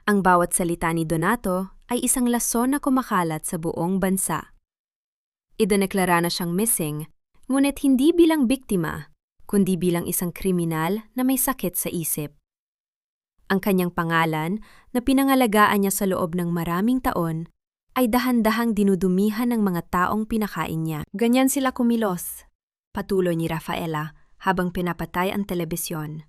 Ang bawat salita ni Donato ay isang lason na kumakalat sa buong bansa. Idineklara na siyang missing, ngunit hindi bilang biktima, kundi bilang isang kriminal na may sakit sa isip. Ang kanyang pangalan, na pinangalagaan niya sa loob ng maraming taon, ay dahan-dahang dinudumihan ng mga taong pinakain niya. Ganyan sila kumilos, patuloy ni Rafaela habang pinapatay ang telebisyon.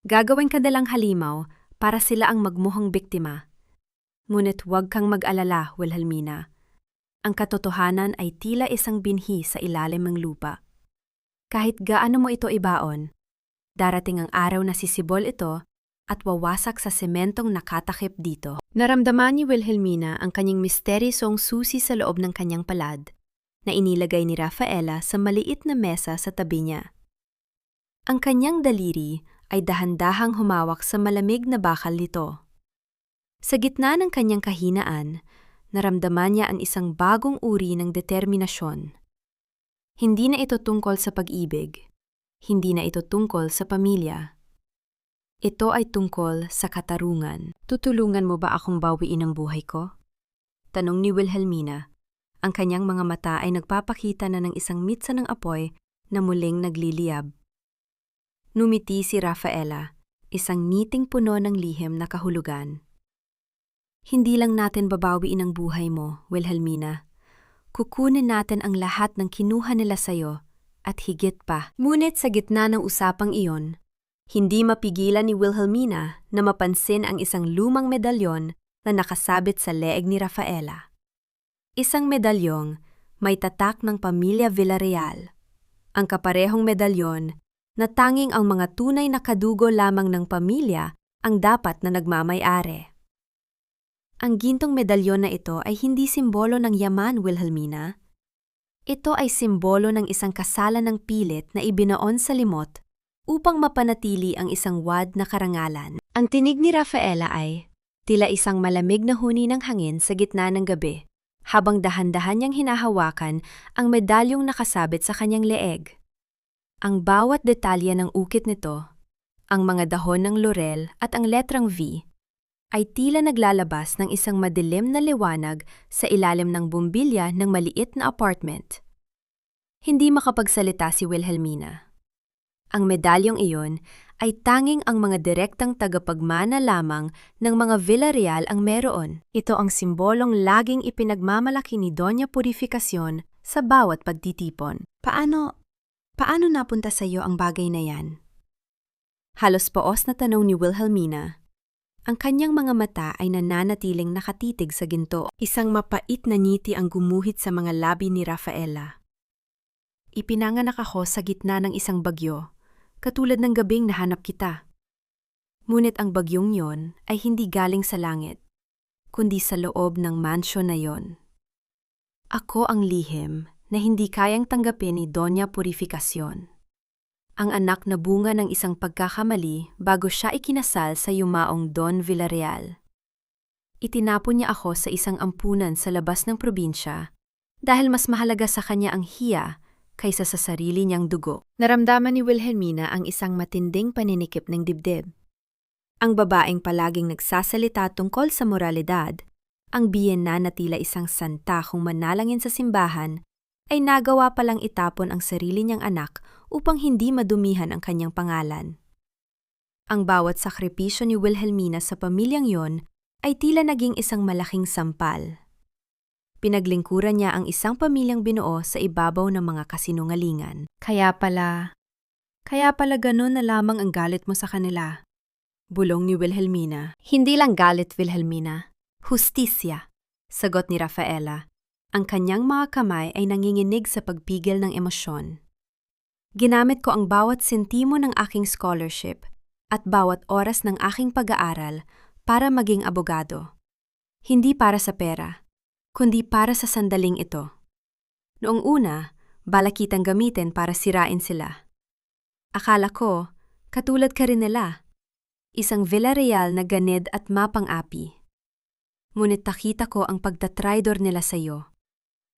Gagawin ka nilang halimaw para sila ang magmuhang biktima. Ngunit huwag kang mag-alala, Wilhelmina. Ang katotohanan ay tila isang binhi sa ilalim ng lupa. Kahit gaano mo ito ibaon, darating ang araw na sisibol ito at wawasak sa sementong nakatakip dito. Naramdaman ni Wilhelmina ang kanyang misteryosong susi sa loob ng kanyang palad na inilagay ni Rafaela sa maliit na mesa sa tabi niya. Ang kanyang daliri ay dahan-dahang humawak sa malamig na bakal nito. Sa gitna ng kanyang kahinaan, naramdaman niya ang isang bagong uri ng determinasyon. Hindi na ito tungkol sa pag-ibig. Hindi na ito tungkol sa pamilya. Ito ay tungkol sa katarungan. Tutulungan mo ba akong bawiin ang buhay ko? Tanong ni Wilhelmina. Ang kanyang mga mata ay nagpapakita na ng isang mitsa ng apoy na muling nagliliyab. Numiti si Rafaela, isang ngiting puno ng lihim na kahulugan. Hindi lang natin babawiin ang buhay mo, Wilhelmina. Kukunin natin ang lahat ng kinuha nila sa'yo at higit pa. Ngunit sa gitna ng usapang iyon, hindi mapigilan ni Wilhelmina na mapansin ang isang lumang medalyon na nakasabit sa leeg ni Rafaela. Isang medalyong may tatak ng pamilya Villarreal. Ang kaparehong medalyon na tanging ang mga tunay na kadugo lamang ng pamilya ang dapat na nagmamay-ari. Ang gintong medalyon na ito ay hindi simbolo ng yaman, Wilhelmina. Ito ay simbolo ng isang kasalan ng pilit na ibinaon sa limot upang mapanatili ang isang wad na karangalan. Ang tinig ni Rafaela ay tila isang malamig na huni ng hangin sa gitna ng gabi, habang dahan-dahan niyang hinahawakan ang medalyong nakasabit sa kanyang leeg. Ang bawat detalye ng ukit nito, ang mga dahon ng laurel at ang letrang V, ay tila naglalabas ng isang madilim na liwanag sa ilalim ng bumbilya ng maliit na apartment. Hindi makapagsalita si Wilhelmina. Ang medalyong iyon ay tanging ang mga direktang tagapagmana lamang ng mga Villarreal ang meron. Ito ang simbolong laging ipinagmamalaki ni Doña Purificación sa bawat pagtitipon. Paano napunta sa iyo ang bagay na yan? Halos paos na tanong ni Wilhelmina. Ang kanyang mga mata ay nananatiling nakatitig sa ginto. Isang mapait na ngiti ang gumuhit sa mga labi ni Rafaela. Ipinanganak ako sa gitna ng isang bagyo, katulad ng gabing nahanap kita. Ngunit ang bagyong yon ay hindi galing sa langit, kundi sa loob ng mansyon na yon. Ako ang lihim na hindi kayang tanggapin ni Doña Purificación. Ang anak na bunga ng isang pagkakamali bago siya ikinasal sa yumaong Don Villarreal. Itinapon niya ako sa isang ampunan sa labas ng probinsya dahil mas mahalaga sa kanya ang hiya kaysa sa sarili niyang dugo. Naramdaman ni Wilhelmina ang isang matinding paninikip ng dibdib. Ang babaeng palaging nagsasalita tungkol sa moralidad, ang biyena na tila isang santa kung manalangin sa simbahan, ay nagawa palang itapon ang sarili niyang anak upang hindi madumihan ang kanyang pangalan. Ang bawat sakripisyo ni Wilhelmina sa pamilyang yon ay tila naging isang malaking sampal. Pinaglingkuran niya ang isang pamilyang binuo sa ibabaw ng mga kasinungalingan. Kaya pala ganun na lamang ang galit mo sa kanila. Bulong ni Wilhelmina. Hindi lang galit, Wilhelmina. Hustisya, sagot ni Rafaela. Ang kanyang mga kamay ay nanginginig sa pagpigil ng emosyon. Ginamit ko ang bawat sentimo ng aking scholarship at bawat oras ng aking pag-aaral para maging abogado. Hindi para sa pera, kundi para sa sandaling ito. Noong una, balak kitang gamitin para sirain sila. Akala ko, katulad ka rin nila, isang Villarreal na ganid at mapang-api. Ngunit nakita ko ang pagtatraidor nila sa iyo.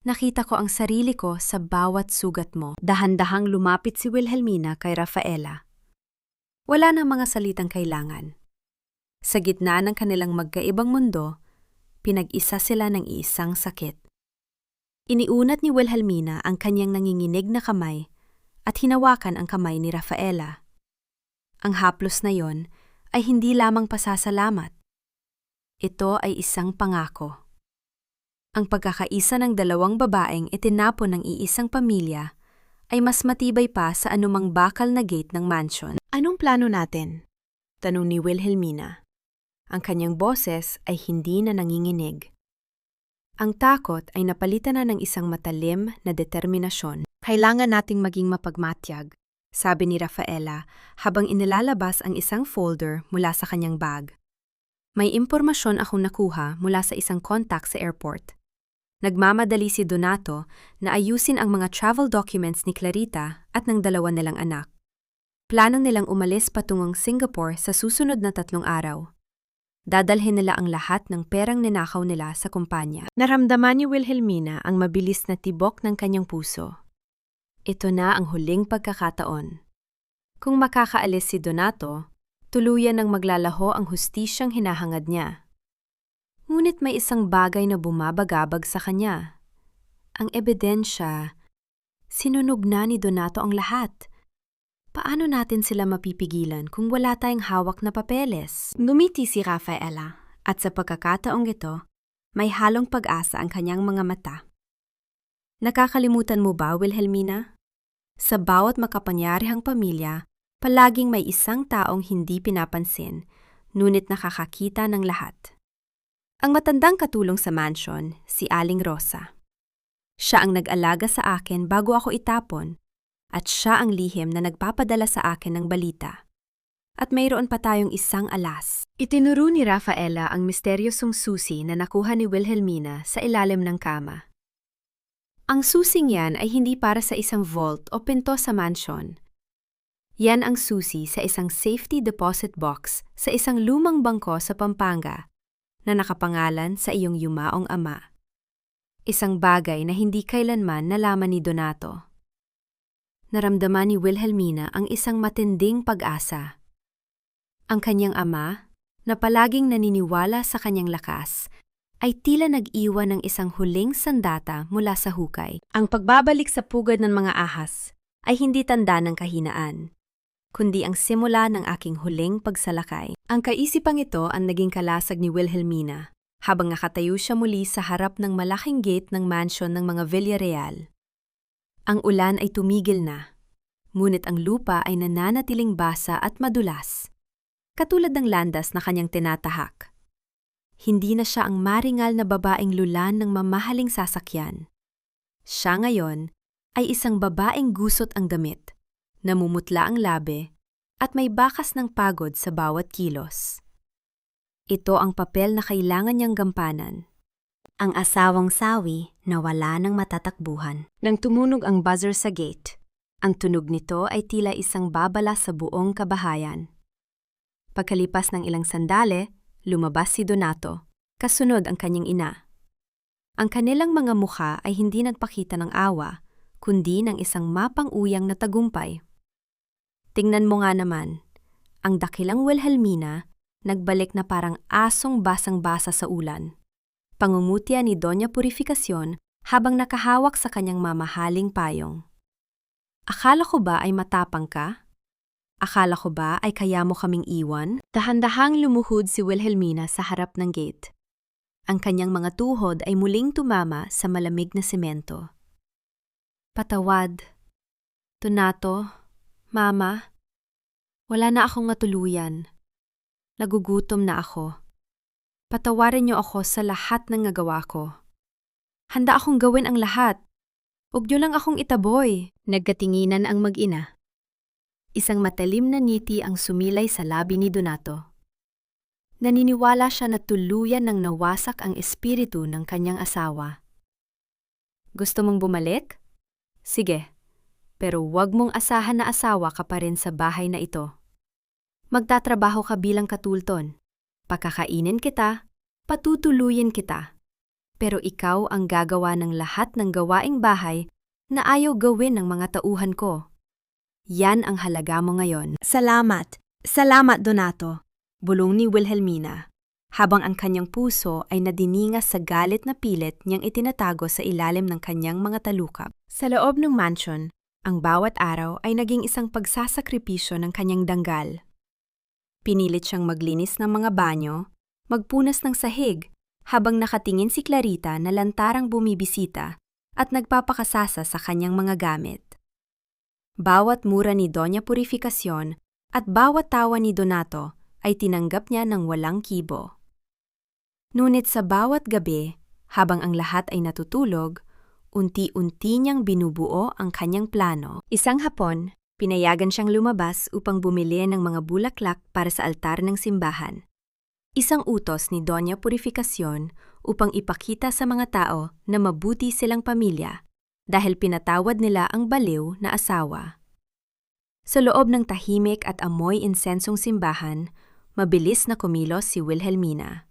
Nakita ko ang sarili ko sa bawat sugat mo. Dahan-dahang lumapit si Wilhelmina kay Rafaela. Wala nang mga salitang kailangan. Sa gitna ng kanilang magkaibang mundo, pinag-isa sila ng iisang sakit. Iniunat ni Wilhelmina ang kanyang nanginginig na kamay at hinawakan ang kamay ni Rafaela. Ang haplos na yon ay hindi lamang pasasalamat. Ito ay isang pangako. Ang pagkakaisa ng dalawang babaeng itinapon ng iisang pamilya ay mas matibay pa sa anumang bakal na gate ng mansyon. Anong plano natin? Tanong ni Wilhelmina. Ang kanyang boses ay hindi na nanginginig. Ang takot ay napalitan na ng isang matalim na determinasyon. Kailangan nating maging mapagmatyag, sabi ni Rafaela habang inilalabas ang isang folder mula sa kanyang bag. May impormasyon akong nakuha mula sa isang contact sa airport. Nagmamadali si Donato na ayusin ang mga travel documents ni Clarita at ng dalawa nilang anak. Planong nilang umalis patungong Singapore sa susunod na 3 araw. Dadalhin nila ang lahat ng perang ninakaw nila sa kumpanya. Naramdaman ni Wilhelmina ang mabilis na tibok ng kanyang puso. Ito na ang huling pagkakataon. Kung makakaalis si Donato, tuluyan ng maglalaho ang hustisyang hinahangad niya. Ngunit may isang bagay na bumabagabag sa kanya. Ang ebidensya, sinunog na ni Donato ang lahat. Paano natin sila mapipigilan kung wala tayong hawak na papeles? Ngumiti si Rafaela at sa pagkakataong ito, may halong pag-asa ang kanyang mga mata. Nakakalimutan mo ba, Wilhelmina? Sa bawat makapangyarihang pamilya, palaging may isang taong hindi pinapansin, ngunit nakakakita ng lahat. Ang matandang katulong sa mansion, si Aling Rosa. Siya ang nag-alaga sa akin bago ako itapon, at siya ang lihim na nagpapadala sa akin ng balita. At mayroon pa tayong isang alas. Itinuro ni Rafaela ang misteryosong susi na nakuha ni Wilhelmina sa ilalim ng kama. Ang susing yan ay hindi para sa isang vault o pinto sa mansion. Yan ang susi sa isang safety deposit box sa isang lumang bangko sa Pampanga na nakapangalan sa iyong yumaong ama. Isang bagay na hindi kailanman nalaman ni Donato. Naramdaman ni Wilhelmina ang isang matinding pag-asa. Ang kanyang ama, na palaging naniniwala sa kanyang lakas, ay tila nag-iwan ng isang huling sandata mula sa hukay. Ang pagbabalik sa pugad ng mga ahas ay hindi tanda ng kahinaan, kundi ang simula ng aking huling pagsalakay. Ang kaisipang ito ang naging kalasag ni Wilhelmina habang nakatayo siya muli sa harap ng malaking gate ng mansion ng mga Villarreal. Ang ulan ay tumigil na, ngunit ang lupa ay nananatiling basa at madulas, katulad ng landas na kanyang tinatahak. Hindi na siya ang maringal na babaeng lulan ng mamahaling sasakyan. Siya ngayon ay isang babaeng gusot ang damit, namumutla ang labi, at may bakas ng pagod sa bawat kilos. Ito ang papel na kailangan niyang gampanan. Ang asawang sawi na wala ng matatakbuhan. Nang tumunog ang buzzer sa gate, ang tunog nito ay tila isang babala sa buong kabahayan. Pagkalipas ng ilang sandali, lumabas si Donato, kasunod ang kanyang ina. Ang kanilang mga mukha ay hindi nagpakita ng awa, kundi ng isang mapang-uyang na tagumpay. Tingnan mo nga naman, ang dakilang Wilhelmina nagbalik na parang asong basang-basa sa ulan. Pangungutya ni Doña Purificación habang nakahawak sa kanyang mamahaling payong. Akala ko ba ay matapang ka? Akala ko ba ay kaya mo kaming iwan? Dahan-dahang lumuhod si Wilhelmina sa harap ng gate. Ang kanyang mga tuhod ay muling tumama sa malamig na semento. Patawad. Donato, Mama, wala na akong matuluyan. Nagugutom na ako. Patawarin niyo ako sa lahat ng nagawa ko. Handa akong gawin ang lahat. Huwag niyo lang akong itaboy. Nagkatinginan ang mag-ina. Isang matalim na ngiti ang sumilay sa labi ni Donato. Naniniwala siya na tuluyan ng nawasak ang espiritu ng kanyang asawa. Gusto mong bumalik? Sige, pero huwag mong asahan na asawa ka pa rin sa bahay na ito. Magtatrabaho ka bilang katulton. Pakakainin kita, patutuluyin kita. Pero ikaw ang gagawa ng lahat ng gawaing bahay na ayaw gawin ng mga tauhan ko. Yan ang halaga mo ngayon. Salamat. Salamat, Donato. Bulong ni Wilhelmina, habang ang kanyang puso ay nadiningas sa galit na pilit niyang itinatago sa ilalim ng kanyang mga talukap. Sa loob ng mansion, ang bawat araw ay naging isang pagsasakripisyo ng kanyang danggal. Pinilit siyang maglinis ng mga banyo, magpunas ng sahig, habang nakatingin si Clarita na lantarang bumibisita at nagpapakasasa sa kanyang mga gamit. Bawat mura ni Doña Purificación at bawat tawa ni Donato ay tinanggap niya ng walang kibo. Ngunit sa bawat gabi, habang ang lahat ay natutulog, unti-unti niyang binubuo ang kanyang plano. Isang hapon, pinayagan siyang lumabas upang bumili ng mga bulaklak para sa altar ng simbahan. Isang utos ni Doña Purificación upang ipakita sa mga tao na mabuti silang pamilya dahil pinatawad nila ang baliw na asawa. Sa loob ng tahimik at amoy insensong simbahan, mabilis na kumilos si Wilhelmina.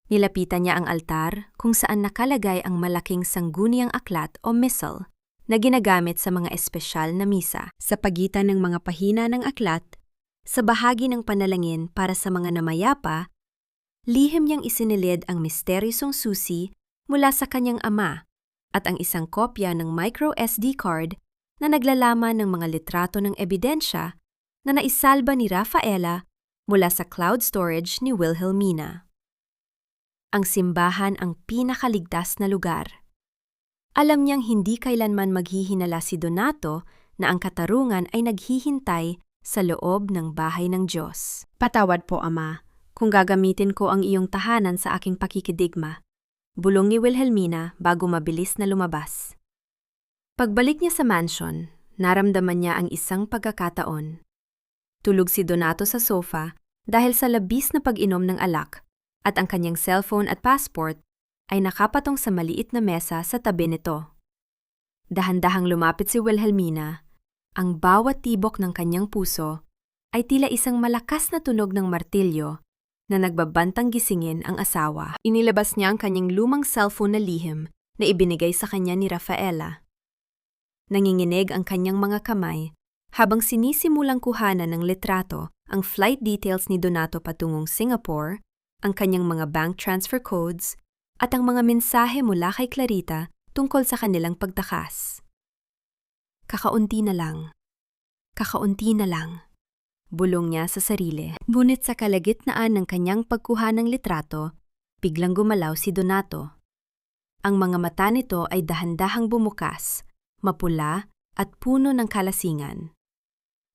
Nilapitan niya ang altar kung saan nakalagay ang malaking sangguniang aklat o missal na ginagamit sa mga espesyal na misa. Sa pagitan ng mga pahina ng aklat, sa bahagi ng panalangin para sa mga namayapa, lihim niyang isinilid ang misteryosong susi mula sa kanyang ama at ang isang kopya ng micro SD card na naglalaman ng mga litrato ng ebidensya na naisalba ni Rafaela mula sa cloud storage ni Wilhelmina. Ang simbahan ang pinakaligtas na lugar. Alam niyang hindi kailanman maghihinala si Donato na ang katarungan ay naghihintay sa loob ng bahay ng Diyos. Patawad po, Ama, kung gagamitin ko ang iyong tahanan sa aking pakikidigma. Bulong ni Wilhelmina bago mabilis na lumabas. Pagbalik niya sa mansion, naramdaman niya ang isang pagkakataon. Tulog si Donato sa sofa dahil sa labis na pag-inom ng alak at ang kanyang cellphone at passport ay nakapatong sa maliit na mesa sa tabi nito. Dahan-dahang lumapit si Wilhelmina. Ang bawat tibok ng kanyang puso ay tila isang malakas na tunog ng martilyo na nagbabantang gisingin ang asawa. Inilabas niya ang kanyang lumang cellphone na lihim na ibinigay sa kanya ni Rafaela. Nanginginig ang kanyang mga kamay habang sinisimulang kuhanan ng litrato ang flight details ni Donato patungong Singapore, ang kanyang mga bank transfer codes, at ang mga mensahe mula kay Clarita tungkol sa kanilang pagtakas. Kakaunti na lang. Kakaunti na lang. Bulong niya sa sarili. Ngunit sa kalagitnaan ng kanyang pagkuha ng litrato, biglang gumalaw si Donato. Ang mga mata nito ay dahan-dahang bumukas, mapula at puno ng kalasingan.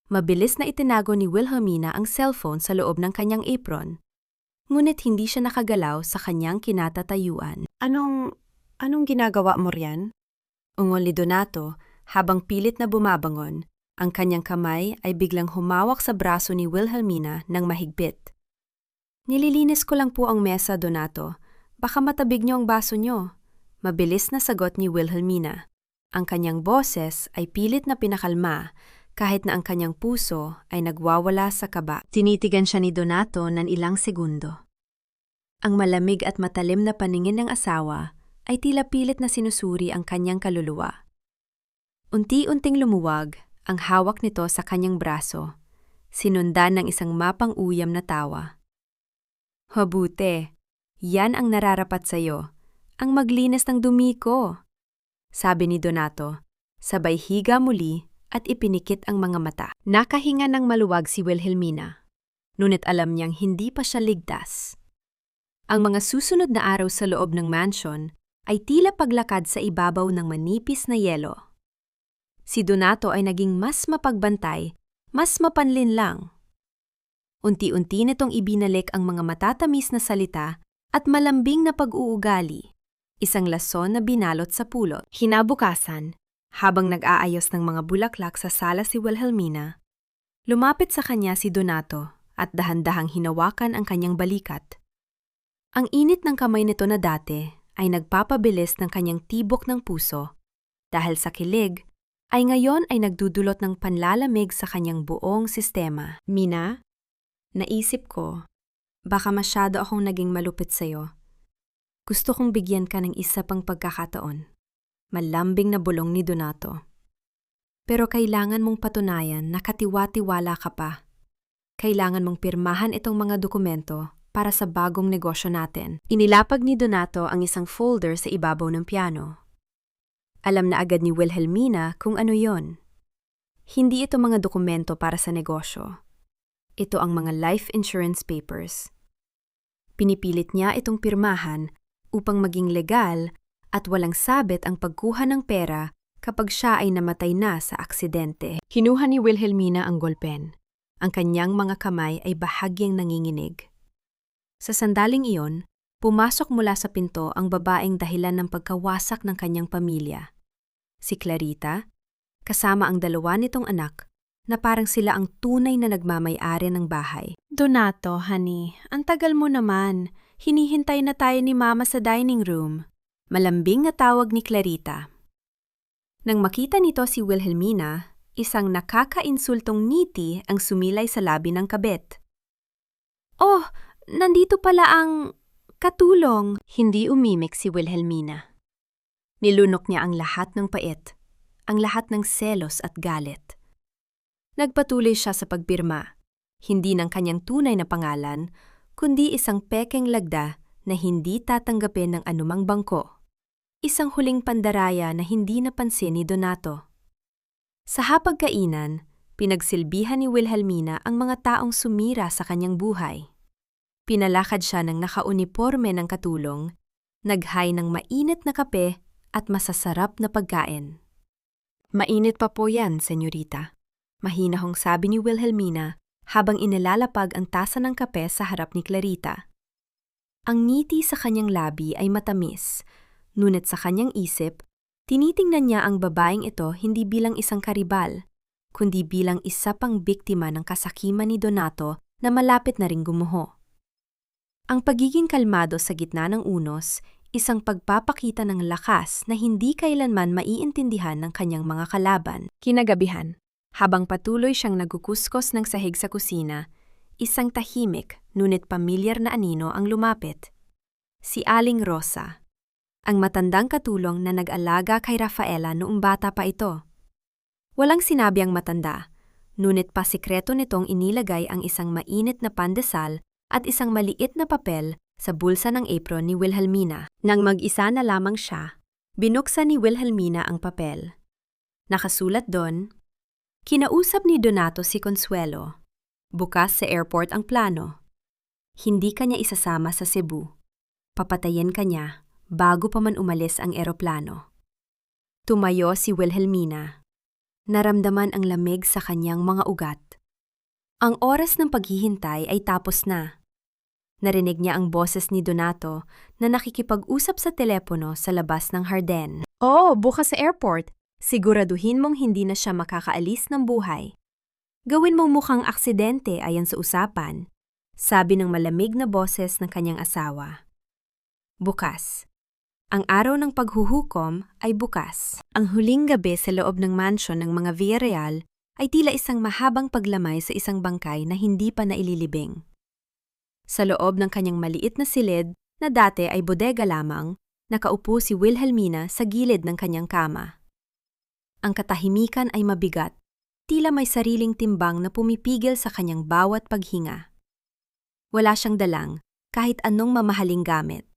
Mabilis na itinago ni Wilhelmina ang cellphone sa loob ng kanyang apron. Ngunit hindi siya nakagalaw sa kanyang kinatatayuan. Anong ginagawa mo riyan? Ungol ni Donato habang pilit na bumabangon. Ang kanyang kamay ay biglang humawak sa braso ni Wilhelmina ng mahigpit. Nililinis ko lang po ang mesa, Donato. Baka matabig niyo ang baso niyo. Mabilis na sagot ni Wilhelmina. Ang kanyang boses ay pilit na pinakalma kahit na ang kanyang puso ay nagwawala sa kaba. Tinitigan siya ni Donato ng ilang segundo. Ang malamig at matalim na paningin ng asawa ay tila pilit na sinusuri ang kanyang kaluluwa. Unti-unting lumuwag ang hawak nito sa kanyang braso, sinundan ng isang mapang-uyam na tawa. Mabuti, yan ang nararapat sa'yo, ang maglinis ng dumi ko, sabi ni Donato, sabay higa muli at ipinikit ang mga mata. Nakahinga ng maluwag si Wilhelmina, ngunit alam niyang hindi pa siya ligtas. Ang mga susunod na araw sa loob ng mansion ay tila paglakad sa ibabaw ng manipis na yelo. Si Donato ay naging mas mapagbantay, mas mapanlinlang. Unti-unti nitong ibinalik ang mga matatamis na salita at malambing na pag-uugali, isang lason na binalot sa pulot. Kinabukasan, habang nag-aayos ng mga bulaklak sa sala si Wilhelmina, lumapit sa kanya si Donato at dahan-dahang hinawakan ang kanyang balikat. Ang init ng kamay nito na dati ay nagpapabilis ng kanyang tibok ng puso dahil sa kilig ay ngayon ay nagdudulot ng panlalamig sa kanyang buong sistema. Mina, naisip ko, baka masyado akong naging malupit sa'yo. Gusto kong bigyan ka ng isa pang pagkakataon. Malambing na bulong ni Donato. Pero kailangan mong patunayan na katiwa-tiwala ka pa. Kailangan mong pirmahan itong mga dokumento para sa bagong negosyo natin. Inilapag ni Donato ang isang folder sa ibabaw ng piano. Alam na agad ni Wilhelmina kung ano yon. Hindi ito mga dokumento para sa negosyo. Ito ang mga life insurance papers. Pinipilit niya itong pirmahan upang maging legal at walang sabit ang pagkuha ng pera kapag siya ay namatay na sa aksidente. Kinuha ni Wilhelmina ang golpen. Ang kanyang mga kamay ay bahagyang nanginginig. Sa sandaling iyon, pumasok mula sa pinto ang babaeng dahilan ng pagkawasak ng kanyang pamilya. Si Clarita, kasama ang dalawa nitong anak, na parang sila ang tunay na nagmamay-ari ng bahay. Donato, honey, ang tagal mo naman. Hinihintay na tayo ni Mama sa dining room. Malambing na tawag ni Clarita. Nang makita nito si Wilhelmina, isang nakakainsultong ngiti ang sumilay sa labi ng kabit. "Oh, nandito pala ang katulong." Hindi umimik si Wilhelmina. Nilunok niya ang lahat ng pait, ang lahat ng selos at galit. Nagpatuloy siya sa pagpirma, hindi ng kanyang tunay na pangalan, kundi isang pekeng lagda na hindi tatanggapin ng anumang bangko. Isang huling pandaraya na hindi napansin ni Donato. Sa hapagkainan, pinagsilbihan ni Wilhelmina ang mga taong sumira sa kanyang buhay. Pinalakad siya ng nakauniporme ng katulong, naghay ng mainit na kape at masasarap na pagkain. "Mainit pa po yan, senyorita," mahinahong sabi ni Wilhelmina habang inilalapag ang tasa ng kape sa harap ni Clarita. Ang ngiti sa kanyang labi ay matamis, ngunit sa kanyang isip, tinitingnan niya ang babaeng ito hindi bilang isang karibal, kundi bilang isa pang biktima ng kasakiman ni Donato na malapit na ring gumuho. Ang pagiging kalmado sa gitna ng unos, isang pagpapakita ng lakas na hindi kailanman maiintindihan ng kanyang mga kalaban. Kinagabihan, habang patuloy siyang nagkukuskos ng sahig sa kusina, isang tahimik ngunit pamilyar na anino ang lumapit. Si Aling Rosa, ang matandang katulong na nag-alaga kay Rafaela noong bata pa ito. Walang sinabi ang matanda, ngunit pasikreto nitong inilagay ang isang mainit na pandesal at isang maliit na papel sa bulsa ng apron ni Wilhelmina. Nang mag-isa na lamang siya, binuksan ni Wilhelmina ang papel. Nakasulat doon, "Kinausap ni Donato si Consuelo. Bukas sa airport ang plano. Hindi kanya isasama sa Cebu. Papatayin kanya bago pa man umalis ang eroplano." Tumayo si Wilhelmina. Naramdaman ang lamig sa kanyang mga ugat. Ang oras ng paghihintay ay tapos na. Narinig niya ang boses ni Donato na nakikipag-usap sa telepono sa labas ng harden. "Oh, bukas sa airport. Siguraduhin mong hindi na siya makakaalis ng buhay. Gawin mong mukhang aksidente ayon sa usapan," sabi ng malamig na boses ng kanyang asawa. Bukas. Ang araw ng paghuhukom ay bukas. Ang huling gabi sa loob ng mansyon ng mga Villarreal ay tila isang mahabang paglamay sa isang bangkay na hindi pa naililibing. Sa loob ng kanyang maliit na silid na dati ay bodega lamang, nakaupo si Wilhelmina sa gilid ng kanyang kama. Ang katahimikan ay mabigat, tila may sariling timbang na pumipigil sa kanyang bawat paghinga. Wala siyang dalang kahit anong mamahaling gamit.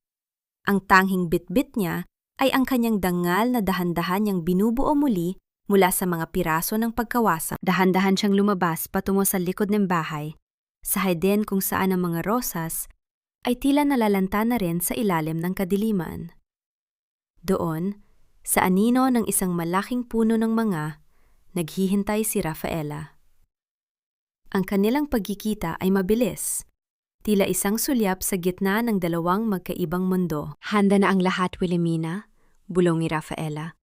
Ang tanghing bitbit niya ay ang kanyang dangal na dahan-dahan niyang binubuo muli mula sa mga piraso ng pagkawasak. Dahan-dahan siyang lumabas patungo sa likod ng bahay, sa hardin kung saan ang mga rosas ay tila nalalanta na rin sa ilalim ng kadiliman. Doon, sa anino ng isang malaking puno ng manga, naghihintay si Rafaela. Ang kanilang pagkikita ay mabilis, tila isang sulyap sa gitna ng dalawang magkaibang mundo. "Handa na ang lahat, Wilhelmina," bulong ni Rafaela.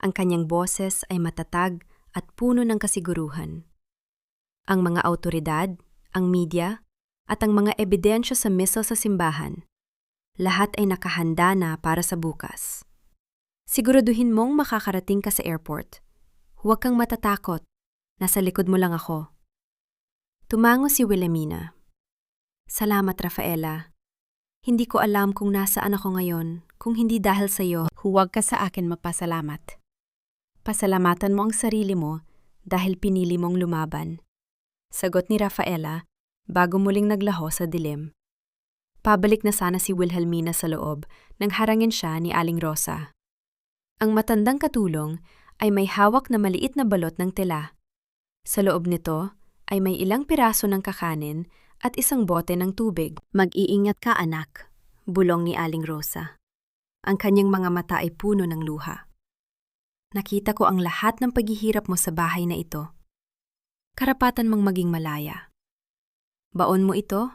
Ang kanyang boses ay matatag at puno ng kasiguruhan. Ang mga awtoridad, ang media, at ang mga ebidensya sa misa sa simbahan, lahat ay nakahanda na para sa bukas. "Siguraduhin mong makakarating ka sa airport. Huwag kang matatakot. Nasa likod mo lang ako." Tumango si Wilhelmina. "Salamat, Rafaela. Hindi ko alam kung nasaan ako ngayon, kung hindi dahil sa iyo." Huwag ka sa akin mapasalamat. Pasalamatan mo ang sarili mo dahil pinili mong lumaban. Sagot ni Rafaela bago muling naglaho sa dilim. Pabalik na sana si Wilhelmina sa loob nang harangin siya ni Aling Rosa. Ang matandang katulong ay may hawak na maliit na balot ng tela. Sa loob nito ay may ilang piraso ng kakanin at isang bote ng tubig. "Mag-iingat ka, anak," bulong ni Aling Rosa. Ang kanyang mga mata ay puno ng luha. "Nakita ko ang lahat ng paghihirap mo sa bahay na ito. Karapatan mong maging malaya. Baon mo ito?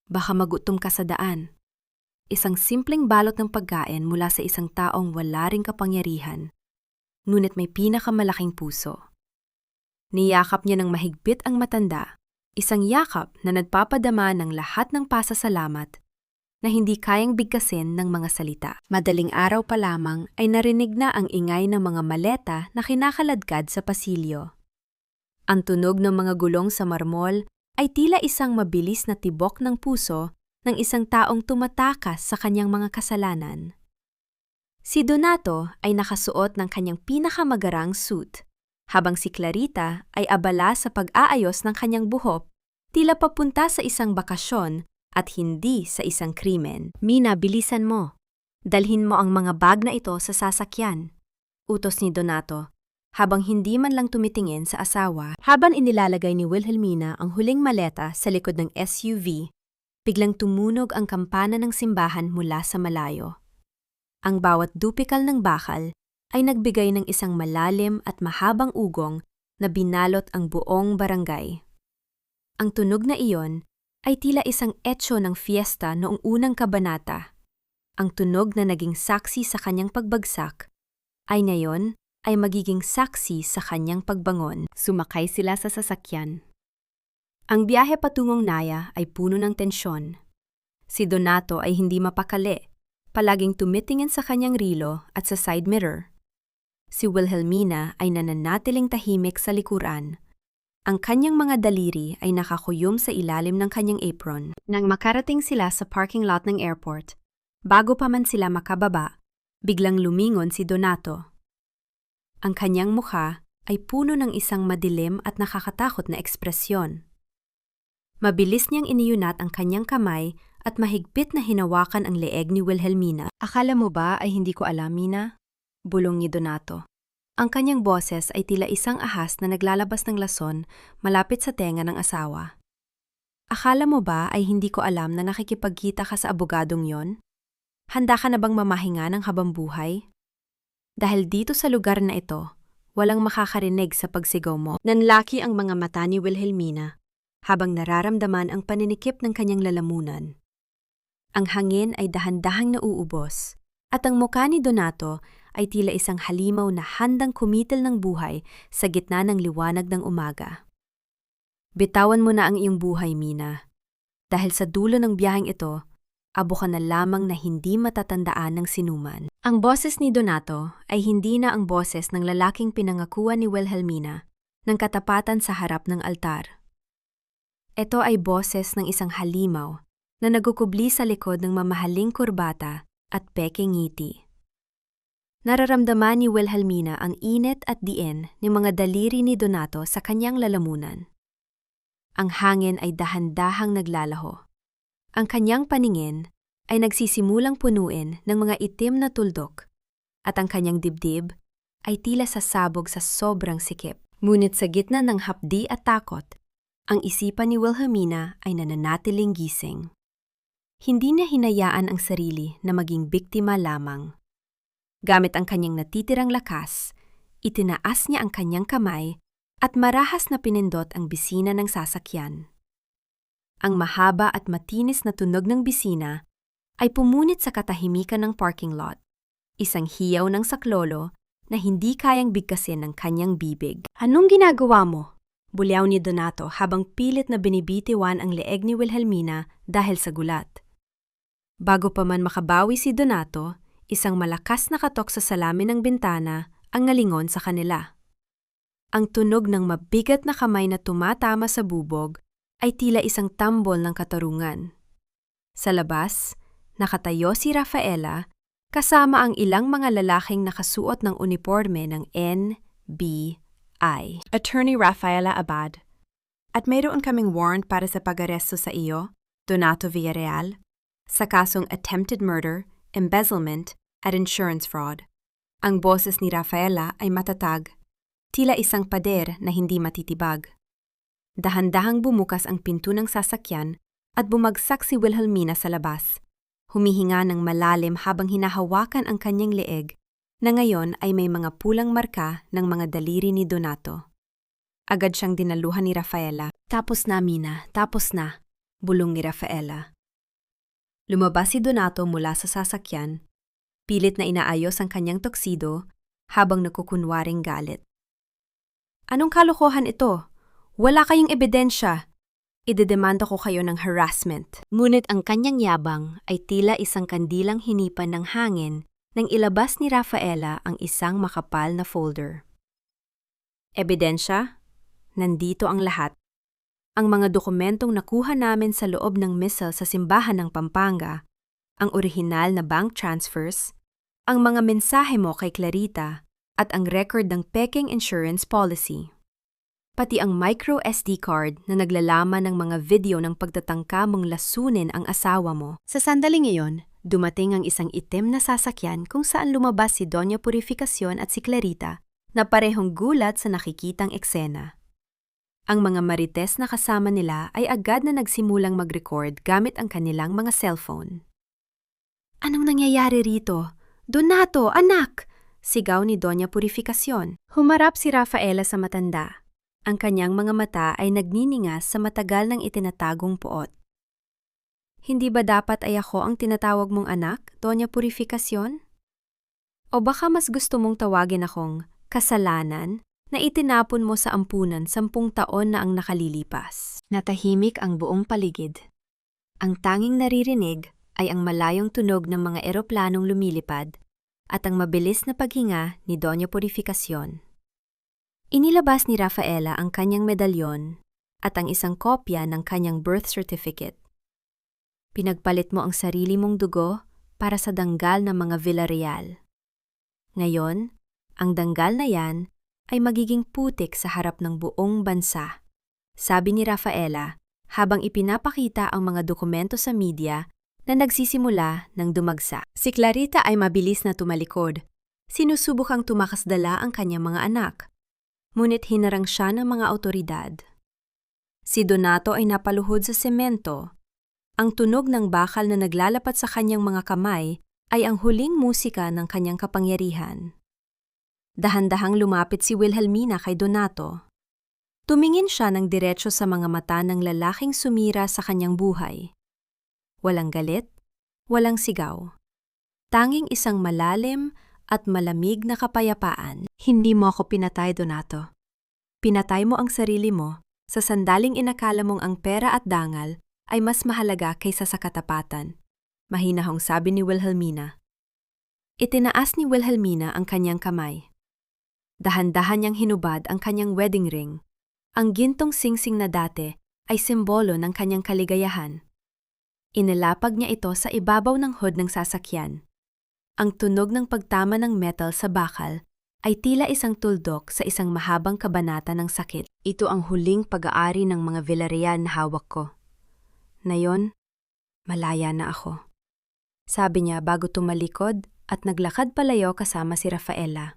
Baka magutom ka sa daan. Isang simpleng balot ng pagkain mula sa isang taong wala ring kapangyarihan, ngunit may pinakamalaking puso. Niyakap niya ng mahigpit ang matanda, isang yakap na nagpapadama ng lahat ng pasasalamat na hindi kayang bigkasin ng mga salita. Madaling araw pa lamang ay narinig na ang ingay ng mga maleta na kinakaladkad sa pasilyo. Ang tunog ng mga gulong sa marmol ay tila isang mabilis na tibok ng puso ng isang taong tumatakas sa kanyang mga kasalanan. Si Donato ay nakasuot ng kanyang pinakamagarang suit, habang si Clarita ay abala sa pag-aayos ng kanyang buhok, tila papunta sa isang bakasyon at hindi sa isang krimen. Mina, bilisan mo. Dalhin mo ang mga bag na ito sa sasakyan, utos ni Donato, habang hindi man lang tumitingin sa asawa. Habang inilalagay ni Wilhelmina ang huling maleta sa likod ng SUV, biglang tumunog ang kampana ng simbahan mula sa malayo. Ang bawat dupikal ng bakal ay nagbigay ng isang malalim at mahabang ugong na binalot ang buong barangay. Ang tunog na iyon ay tila isang etyo ng fiesta noong unang kabanata. Ang tunog na naging saksi sa kanyang pagbagsak ay ngayon ay magiging saksi sa kanyang pagbangon. Sumakay sila sa sasakyan. Ang biyahe patungong Naya ay puno ng tensyon. Si Donato ay hindi mapakali, palaging tumitingin sa kanyang rilo at sa side mirror. Si Wilhelmina ay nananatiling tahimik sa likuran. Ang kanyang mga daliri ay nakakuyom sa ilalim ng kanyang apron. Nang makarating sila sa parking lot ng airport, bago pa man sila makababa, biglang lumingon si Donato. Ang kanyang mukha ay puno ng isang madilim at nakakatakot na ekspresyon. Mabilis niyang iniyunat ang kanyang kamay at mahigpit na hinawakan ang leeg ni Wilhelmina. Akala mo ba ay hindi ko alam, Mina? Bulong ni Donato. Ang kanyang boses ay tila isang ahas na naglalabas ng lason malapit sa tenga ng asawa. Akala mo ba ay hindi ko alam na nakikipagkita ka sa abogadong yon? Handa ka na bang mamahinga ng habang buhay? Dahil dito sa lugar na ito, walang makakarinig sa pagsigaw mo. Nanlaki ang mga mata ni Wilhelmina habang nararamdaman ang paninikip ng kanyang lalamunan. Ang hangin ay dahan-dahang nauubos at ang mukha ni Donato ay tila isang halimaw na handang kumitil ng buhay sa gitna ng liwanag ng umaga. Bitawan mo na ang iyong buhay, Mina. Dahil sa dulo ng biyaheng ito, abo ka na lamang na hindi matatandaan ng sinuman. Ang boses ni Donato ay hindi na ang boses ng lalaking pinangakuan ni Wilhelmina ng katapatan sa harap ng altar. Ito ay boses ng isang halimaw na nagukubli sa likod ng mamahaling kurbata at peking ngiti. Nararamdaman ni Wilhelmina ang init at diin ng mga daliri ni Donato sa kanyang lalamunan. Ang hangin ay dahan-dahang naglalaho. Ang kanyang paningin ay nagsisimulang punuin ng mga itim na tuldok at ang kanyang dibdib ay tila sasabog sa sobrang sikip. Ngunit sa gitna ng hapdi at takot, ang isipan ni Wilhelmina ay nananatiling gising. Hindi niya hinayaan ang sarili na maging biktima lamang. Gamit ang kanyang natitirang lakas, itinaas niya ang kanyang kamay at marahas na pinindot ang bisina ng sasakyan. Ang mahaba at matinis na tunog ng bisina ay pumunit sa katahimikan ng parking lot, isang hiyaw ng saklolo na hindi kayang bigkasin ng kanyang bibig. Anong ginagawa mo? Bulyaw ni Donato habang pilit na binibitiwan ang leeg ni Wilhelmina dahil sa gulat. Bago pa man makabawi si Donato, isang malakas na katok sa salamin ng bintana ang nalingon sa kanila. Ang tunog ng mabigat na kamay na tumatama sa bubog ay tila isang tambol ng katarungan. Sa labas, nakatayo si Rafaela kasama ang ilang mga lalaking nakasuot ng uniforme ng NBI. Attorney Rafaela Abad, at mayroon kaming warrant para sa pag-aresto sa iyo, Donato Villarreal, sa kasong attempted murder, embezzlement, at insurance fraud. Ang boses ni Rafaela ay matatag, tila isang pader na hindi matitibag. Dahan-dahang bumukas ang pinto ng sasakyan at bumagsak si Wilhelmina sa labas. Humihinga ng malalim habang hinahawakan ang kanyang leeg, na ngayon ay may mga pulang marka ng mga daliri ni Donato. Agad siyang dinaluhan ni Rafaela. Tapos na, Mina, tapos na. bulong ni Rafaela. Lumabas si Donato mula sa sasakyan, pilit na inaayos ang kanyang tuxedo habang nagkukunwaring galit. Anong kalokohan ito? Wala kayong ebidensya. Idedemanda ko kayo ng harassment. Ngunit ang kanyang yabang ay tila isang kandilang hinipan ng hangin nang ilabas ni Rafaela ang isang makapal na folder. Ebidensya? Nandito ang lahat. Ang mga dokumentong nakuha namin sa loob ng missal sa simbahan ng Pampanga, ang orihinal na bank transfers, ang mga mensahe mo kay Clarita, at ang record ng Peking Insurance Policy. Pati ang micro SD card na naglalaman ng mga video ng pagtatangka mong lasunin ang asawa mo. Sa sandaling iyon, dumating ang isang itim na sasakyan kung saan lumabas si Doña Purificacion at si Clarita na parehong gulat sa nakikitang eksena. Ang mga marites na kasama nila ay agad na nagsimulang mag-record gamit ang kanilang mga cellphone. Anong nangyayari rito? Donato, anak! Sigaw ni Doña Purificacion. Humarap si Rafaela sa matanda. Ang kanyang mga mata ay nagniningas sa matagal ng itinatagong puot. Hindi ba dapat ay ako ang tinatawag mong anak, Doña Purificacion? O baka mas gusto mong tawagin akong kasalanan na itinapon mo sa ampunan 10 taon na ang nakalilipas? Natahimik ang buong paligid. Ang tanging naririnig ay ang malayong tunog ng mga eroplanong lumilipad at ang mabilis na paghinga ni Doña Purificacion. Inilabas ni Rafaela ang kanyang medalyon at ang isang kopya ng kanyang birth certificate. Pinagpalit mo ang sarili mong dugo para sa danggal ng mga Villarreal. Ngayon, ang danggal na yan ay magiging putik sa harap ng buong bansa, sabi ni Rafaela habang ipinapakita ang mga dokumento sa media na nagsisimula ng dumagsa. Si Clarita ay mabilis na tumalikod. Sinusubukang tumakasdala ang kanyang mga anak. Ngunit hinarang siya ng mga awtoridad. Si Donato ay napaluhod sa semento. Ang tunog ng bakal na naglalapat sa kanyang mga kamay ay ang huling musika ng kanyang kapangyarihan. Dahan-dahang lumapit si Wilhelmina kay Donato. Tumingin siya ng diretso sa mga mata ng lalaking sumira sa kanyang buhay. Walang galit, walang sigaw. Tanging isang malalim at malamig na kapayapaan. Hindi mo ako pinatay, Donato. Pinatay mo ang sarili mo sa sandaling inakala mong ang pera at dangal ay mas mahalaga kaysa sa katapatan, mahinahong sabi ni Wilhelmina. Itinaas ni Wilhelmina ang kanyang kamay. Dahan-dahan niyang hinubad ang kanyang wedding ring. Ang gintong singsing na dati ay simbolo ng kanyang kaligayahan. Inilapag niya ito sa ibabaw ng hood ng sasakyan. Ang tunog ng pagtama ng metal sa bakal ay tila isang tuldok sa isang mahabang kabanata ng sakit. Ito ang huling pag-aari ng mga Villarreal na hawak ko. Ngayon, malaya na ako. Sabi niya bago tumalikod at naglakad palayo kasama si Rafaela.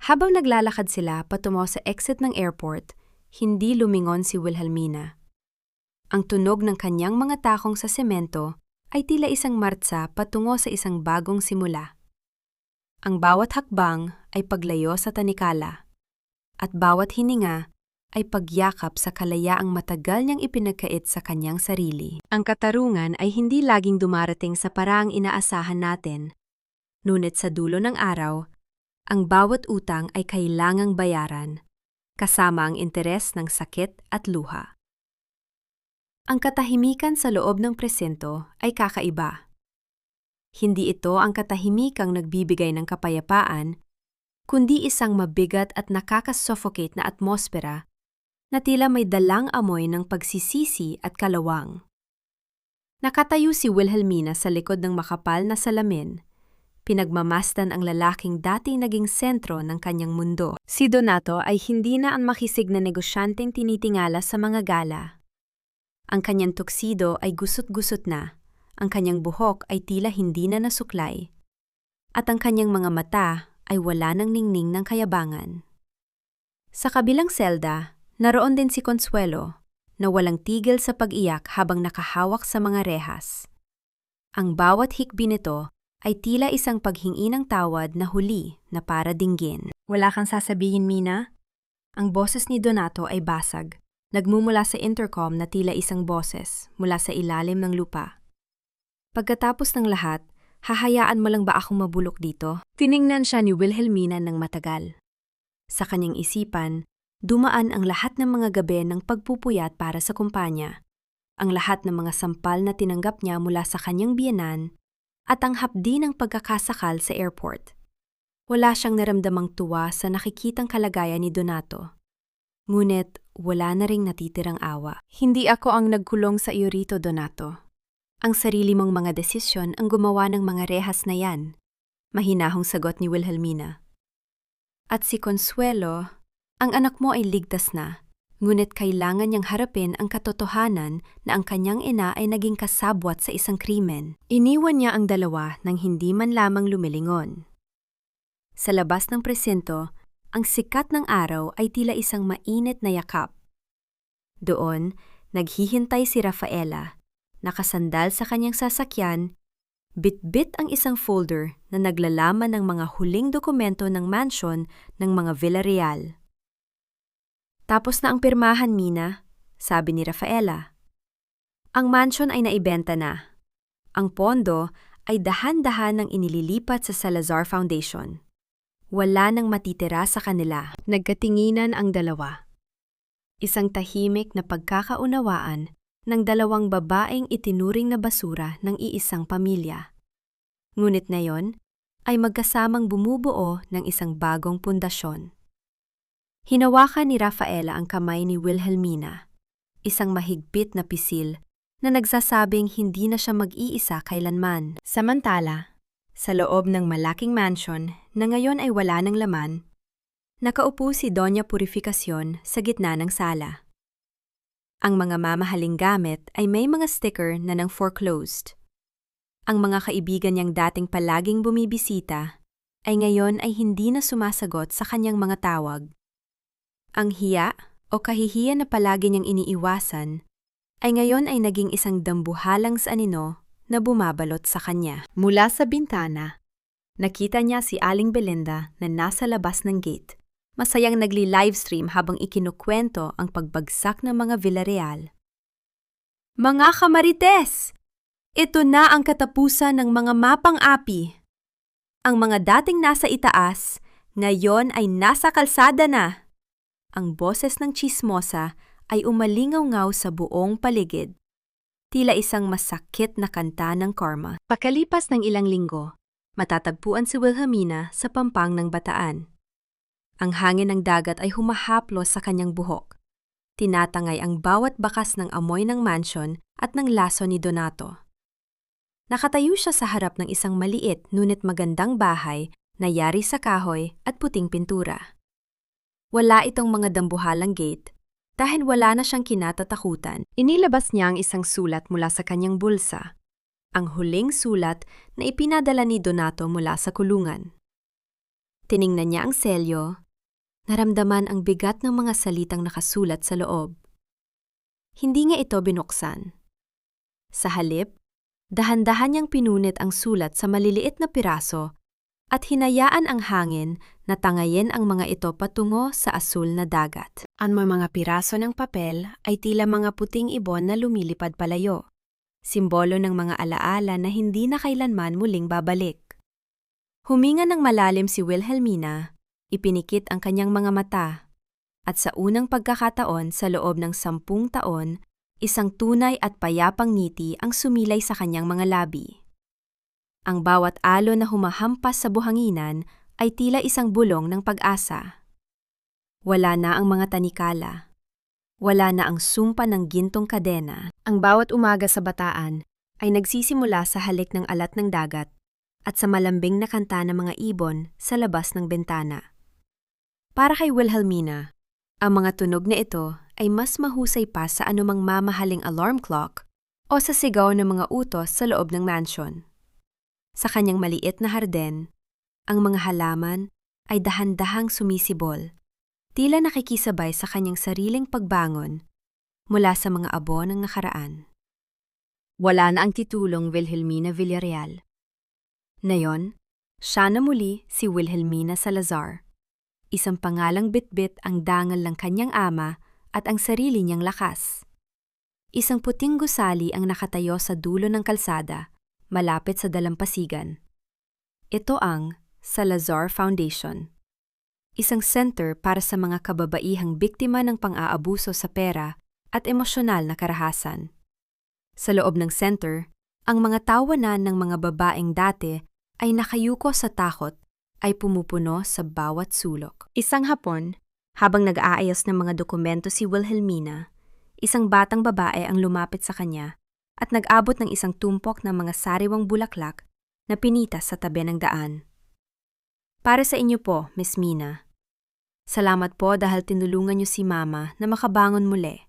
Habang naglalakad sila patungo sa exit ng airport, hindi lumingon si Wilhelmina. Ang tunog ng kanyang mga takong sa semento ay tila isang martsa patungo sa isang bagong simula. Ang bawat hakbang ay paglayo sa tanikala, at bawat hininga ay pagyakap sa kalayaang matagal niyang ipinagkait sa kanyang sarili. Ang katarungan ay hindi laging dumarating sa paraang inaasahan natin. Ngunit sa dulo ng araw, ang bawat utang ay kailangang bayaran, kasama ang interes ng sakit at luha. Ang katahimikan sa loob ng presinto ay kakaiba. Hindi ito ang katahimikang nagbibigay ng kapayapaan, kundi isang mabigat at nakakasuffocate na atmosfera na tila may dalang amoy ng pagsisisi at kalawang. Nakatayo si Wilhelmina sa likod ng makapal na salamin. Pinagmamasdan ang lalaking dating naging sentro ng kanyang mundo. Si Donato ay hindi na ang makisig na negosyanteng tinitingala sa mga gala. Ang kanyang tuxedo ay gusot-gusot na, ang kanyang buhok ay tila hindi na nasuklay, at ang kanyang mga mata ay wala ng ningning ng kayabangan. Sa kabilang selda, naroon din si Consuelo, na walang tigil sa pag-iyak habang nakahawak sa mga rehas. Ang bawat hikbi nito ay tila isang paghingi ng tawad na huli na para dinggin. Wala kang sasabihin, Mina? Ang boses ni Donato ay basag. Nagmumula sa intercom na tila isang boses mula sa ilalim ng lupa. Pagkatapos ng lahat, hahayaan mo lang ba akong mabulok dito? Tiningnan siya ni Wilhelmina ng matagal. Sa kanyang isipan, dumaan ang lahat ng mga gabi ng pagpupuyat para sa kumpanya, ang lahat ng mga sampal na tinanggap niya mula sa kanyang biyenan, at ang hapdi ng pagkakasakal sa airport. Wala siyang naramdamang tuwa sa nakikitang kalagayan ni Donato. Ngunit wala na ring natitirang awa. Hindi ako ang nagkulong sa iyo rito, Donato. Ang sarili mong mga desisyon ang gumawa ng mga rehas na yan, mahinahong sagot ni Wilhelmina. At si Consuelo, ang anak mo ay ligtas na, ngunit kailangan niyang harapin ang katotohanan na ang kanyang ina ay naging kasabwat sa isang krimen. Iniwan niya ang dalawa nang hindi man lamang lumilingon. Sa labas ng presinto, ang sikat ng araw ay tila isang mainit na yakap. Doon, naghihintay si Rafaela, nakasandal sa kanyang sasakyan, bit-bit ang isang folder na naglalaman ng mga huling dokumento ng mansion ng mga Villarreal. Tapos na ang pirmahan, Mina, sabi ni Rafaela. Ang mansion ay naibenta na. Ang pondo ay dahan-dahan nang inililipat sa Salazar Foundation. Wala nang matitira sa kanila. Nagkatinginan ang dalawa. Isang tahimik na pagkakaunawaan ng dalawang babaeng itinuring na basura ng iisang pamilya. Ngunit ngayon ay magkasamang bumubuo ng isang bagong pundasyon. Hinawakan ni Rafaela ang kamay ni Wilhelmina, isang mahigpit na pisil na nagsasabing hindi na siya mag-iisa kailanman. Samantala, sa loob ng malaking mansion na ngayon ay wala ng laman, nakaupo si Doña Purificacion sa gitna ng sala. Ang mga mamahaling gamit ay may mga sticker na nang foreclosed. Ang mga kaibigan niyang dating palaging bumibisita ay ngayon ay hindi na sumasagot sa kanyang mga tawag. Ang hiya o kahihiyan na palagi niyang iniiwasan ay ngayon ay naging isang dambuhalang sa anino na bumabalot sa kanya. Mula sa bintana, nakita niya si Aling Belinda na nasa labas ng gate. Masayang nagli-livestream habang ikinukwento ang pagbagsak ng mga Villarreal. Mga kamarites! Ito na ang katapusan ng mga mapang-api. Ang mga dating nasa itaas, ngayon ay nasa kalsada na. Ang boses ng tsismosa ay umalingaw-ngaw sa buong paligid. Tila isang masakit na kanta ng karma. Pakalipas ng ilang linggo, matatagpuan si Wilhelmina sa pampang ng Bataan. Ang hangin ng dagat ay humahaplos sa kanyang buhok. Tinatangay ang bawat bakas ng amoy ng mansion at ng laso ni Donato. Nakatayo siya sa harap ng isang maliit ngunit magandang bahay na yari sa kahoy at puting pintura. Wala itong mga dambuhalang gate. Dahil wala na siyang kinatatakutan, inilabas niya ang isang sulat mula sa kanyang bulsa. Ang huling sulat na ipinadala ni Donato mula sa kulungan. Tiningnan niya ang selyo, naramdaman ang bigat ng mga salitang nakasulat sa loob. Hindi niya ito binuksan. Sa halip, dahan-dahan niyang pinunit ang sulat sa maliliit na piraso at hinayaan ang hangin na tangayin ang mga ito patungo sa asul na dagat. Ang mga piraso ng papel ay tila mga puting ibon na lumilipad palayo, simbolo ng mga alaala na hindi na kailanman muling babalik. Huminga ng malalim si Wilhelmina, ipinikit ang kanyang mga mata, at sa unang pagkakataon sa loob ng 10 taon, isang tunay at payapang ngiti ang sumilay sa kanyang mga labi. Ang bawat alon na humahampas sa buhanginan ay tila isang bulong ng pag-asa. Wala na ang mga tanikala. Wala na ang sumpa ng gintong kadena. Ang bawat umaga sa Bataan ay nagsisimula sa halik ng alat ng dagat at sa malambing na kanta ng mga ibon sa labas ng bintana. Para kay Wilhelmina, ang mga tunog na ito ay mas mahusay pa sa anumang mamahaling alarm clock o sa sigaw ng mga utos sa loob ng mansion. Sa kanyang maliit na harden, ang mga halaman ay dahan-dahang sumisibol, tila nakikisabay sa kanyang sariling pagbangon mula sa mga abo ng nakaraan. Wala na ang titulong Wilhelmina Villarreal. Ngayon, siya na muli si Wilhelmina Salazar. Isang pangalang bitbit ang dangal ng kanyang ama at ang sarili niyang lakas. Isang puting gusali ang nakatayo sa dulo ng kalsada, malapit sa dalampasigan. Ito ang Salazar Foundation. Isang center para sa mga kababaihang biktima ng pang-aabuso sa pera at emosyonal na karahasan. Sa loob ng center, ang mga tawanan ng mga babaeng dati ay nakayuko sa takot ay pumupuno sa bawat sulok. Isang hapon, habang nag-aayos ng mga dokumento si Wilhelmina, isang batang babae ang lumapit sa kanya at nag-abot ng isang tumpok ng mga sariwang bulaklak na pinitas sa tabi ng daan. Para sa inyo po, Miss Mina. Salamat po dahil tinulungan niyo si Mama na makabangon muli.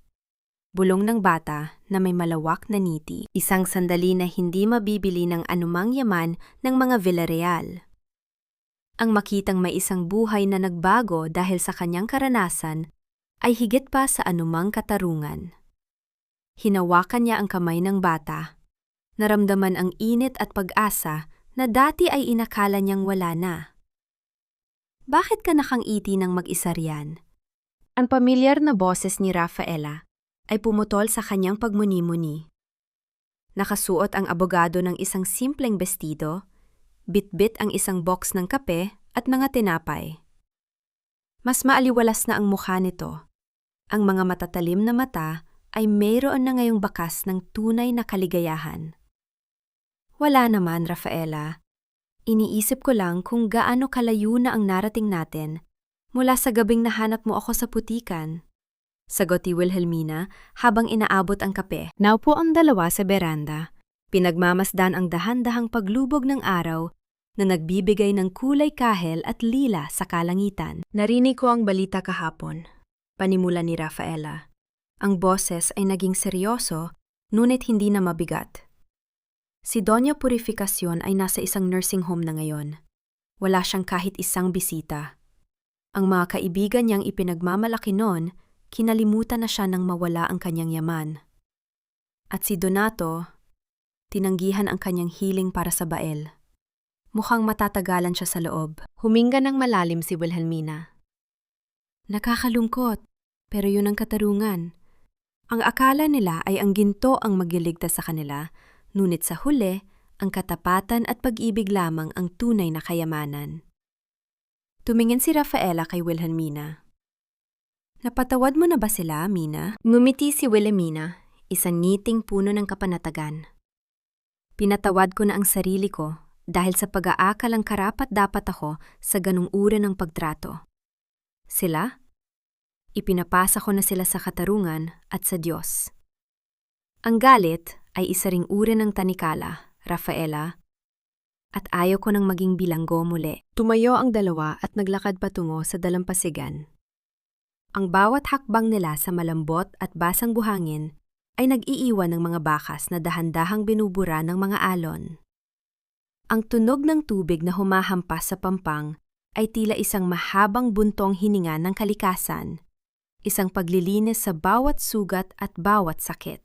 Bulong ng bata na may malawak na ngiti, isang sandali na hindi mabibili ng anumang yaman ng mga Villarreal. Ang makitang may isang buhay na nagbago dahil sa kanyang karanasan ay higit pa sa anumang katarungan. Hinawakan niya ang kamay ng bata. Naramdaman ang init at pag-asa na dati ay inakala niyang wala na. Bakit ka nakangiti ng mag-isa riyan? Ang pamilyar na boses ni Rafaela ay pumutol sa kanyang pagmuni-muni. Nakasuot ang abogado ng isang simpleng bestido, bit-bit ang isang box ng kape at mga tinapay. Mas maaliwalas na ang mukha nito. Ang mga matatalim na mata ay mayroon na ngayong bakas ng tunay na kaligayahan. Wala naman, Rafaela. Iniisip ko lang kung gaano kalayo na ang narating natin mula sa gabing nahanap mo ako sa putikan. Sagot ni Wilhelmina habang inaabot ang kape. Naupo ang dalawa sa beranda. Pinagmamasdan ang dahan-dahang paglubog ng araw na nagbibigay ng kulay kahel at lila sa kalangitan. Narinig ko ang balita kahapon, panimula ni Rafaela. Ang boses ay naging seryoso, ngunit hindi na mabigat. Si Doña Purificación ay nasa isang nursing home na ngayon. Wala siyang kahit isang bisita. Ang mga kaibigan niyang ipinagmamalaki noon, kinalimutan na siya nang mawala ang kanyang yaman. At si Donato, tinanggihan ang kanyang hiling para sa bael. Mukhang matatagalan siya sa loob. Huminga ng malalim si Wilhelmina. Nakakalungkot, pero yun ang katarungan. Ang akala nila ay ang ginto ang magliligtas sa kanila, ngunit sa huli, ang katapatan at pag-ibig lamang ang tunay na kayamanan. Tumingin si Rafaela kay Wilhelmina. Napatawad mo na ba sila, Mina? Ngumiti si Wilhelmina, isang ngiting puno ng kapanatagan. Pinatawad ko na ang sarili ko dahil sa pag-aakalang karapat-dapat ako sa ganung uri ng pagtrato. Sila? Ipinapasa ko na sila sa katarungan at sa Diyos. Ang galit ay isa ring uri ng tanikala, Rafaela, at ayaw ko nang maging bilanggo muli. Tumayo ang dalawa at naglakad patungo sa dalampasigan. Ang bawat hakbang nila sa malambot at basang buhangin ay nag-iiwan ng mga bakas na dahan-dahang binubura ng mga alon. Ang tunog ng tubig na humahampas sa pampang ay tila isang mahabang buntong hininga ng kalikasan, isang paglilinis sa bawat sugat at bawat sakit.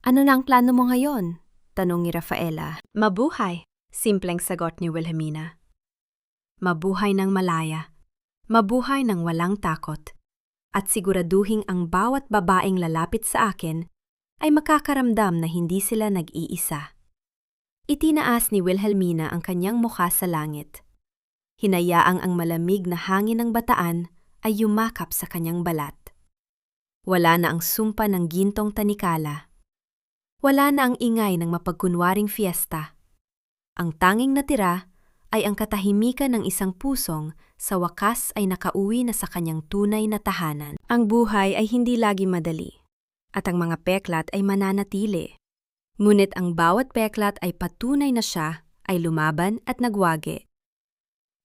Ano na ang plano mo ngayon? Tanong ni Rafaela. Mabuhay, simpleng sagot ni Wilhelmina. Mabuhay ng malaya, mabuhay ng walang takot, at siguraduhing ang bawat babaeng lalapit sa akin ay makakaramdam na hindi sila nag-iisa. Itinaas ni Wilhelmina ang kanyang mukha sa langit. Hinayaang ang malamig na hangin ng bataan ay yumakap sa kanyang balat. Wala na ang sumpa ng gintong tanikala. Wala na ang ingay ng mapagkunwaring fiesta. Ang tanging natira ay ang katahimikan ng isang pusong sa wakas ay nakauwi na sa kanyang tunay na tahanan. Ang buhay ay hindi lagi madali, at ang mga peklat ay mananatili. Ngunit ang bawat peklat ay patunay na siya ay lumaban at nagwagi.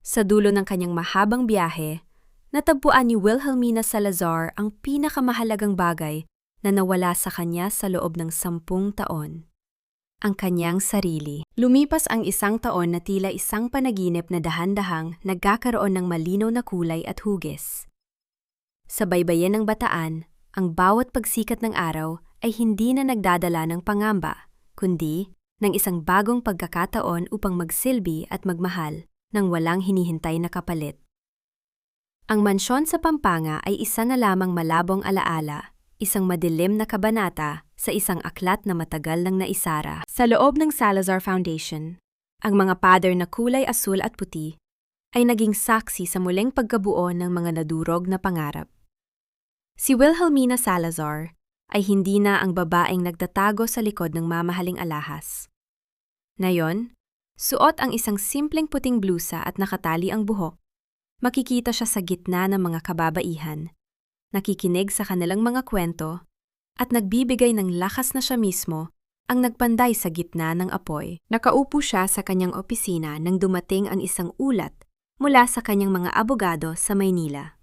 Sa dulo ng kanyang mahabang biyahe, natagpuan ni Wilhelmina Salazar ang pinakamahalagang bagay na nawala sa kanya sa loob ng 10 taon. Ang kanyang sarili. Lumipas ang 1 taon na tila isang panaginip na dahan-dahang nagkakaroon ng malinaw na kulay at hugis. Sa baybayin ng bataan, ang bawat pagsikat ng araw ay hindi na nagdadala ng pangamba, kundi ng isang bagong pagkakataon upang magsilbi at magmahal nang walang hinihintay na kapalit. Ang mansyon sa Pampanga ay isa na lamang malabong alaala, isang madilim na kabanata sa isang aklat na matagal nang naisara. Sa loob ng Salazar Foundation, ang mga pader na kulay asul at puti ay naging saksi sa muling pagkabuo ng mga nadurog na pangarap. Si Wilhelmina Salazar ay hindi na ang babaeng nagtatago sa likod ng mamahaling alahas. Ngayon, suot ang isang simpleng puting blusa at nakatali ang buhok. Makikita siya sa gitna ng mga kababaihan, nakikinig sa kanilang mga kwento, at nagbibigay ng lakas na siya mismo ang nagpanday sa gitna ng apoy. Nakaupo siya sa kanyang opisina nang dumating ang isang ulat mula sa kanyang mga abogado sa Maynila.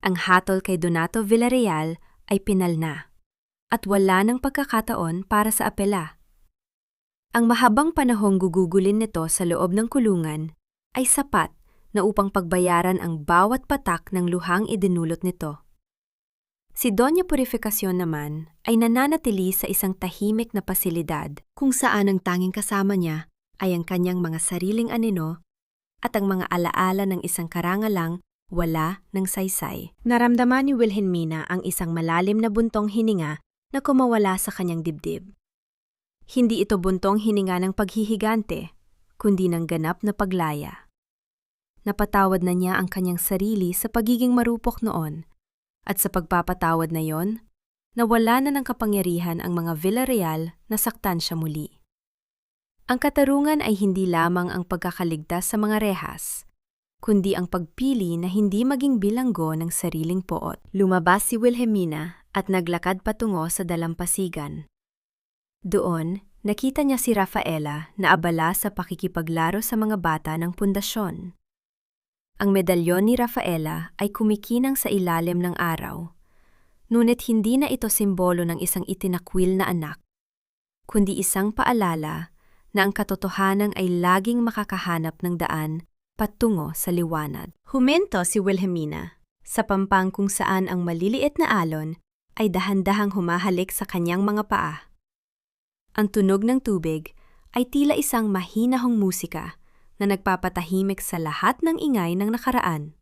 Ang hatol kay Donato Villarreal ay pinalna, at wala ng pagkakataon para sa apela. Ang mahabang panahong gugugulin nito sa loob ng kulungan ay sapat na upang pagbayaran ang bawat patak ng luhang idinulot nito. Si Doña Purificación naman ay nananatili sa isang tahimik na pasilidad kung saan ang tanging kasama niya ay ang kanyang mga sariling anino at ang mga alaala ng isang karangalang wala ng saysay. Naramdaman ni Wilhelmina ang isang malalim na buntong hininga na kumawala sa kanyang dibdib. Hindi ito buntong hininga ng paghihigante, kundi ng ganap na paglaya. Napatawad na niya ang kanyang sarili sa pagiging marupok noon, at sa pagpapatawad na yon, nawala na ng kapangyarihan ang mga Villarreal na saktan siya muli. Ang katarungan ay hindi lamang ang pagkakaligtas sa mga rehas, kundi ang pagpili na hindi maging bilanggo ng sariling poot. Lumabas si Wilhelmina at naglakad patungo sa dalampasigan. Doon, nakita niya si Rafaela na abala sa pakikipaglaro sa mga bata ng pundasyon. Ang medalyon ni Rafaela ay kumikinang sa ilalim ng araw, ngunit hindi na ito simbolo ng isang itinakwil na anak, kundi isang paalala na ang katotohanan ay laging makakahanap ng daan patungo sa liwanag. Huminto si Wilhelmina sa pampang kung saan ang maliliit na alon ay dahan-dahang humahalik sa kanyang mga paa. Ang tunog ng tubig ay tila isang mahinahong musika na nagpapatahimik sa lahat ng ingay ng nakaraan.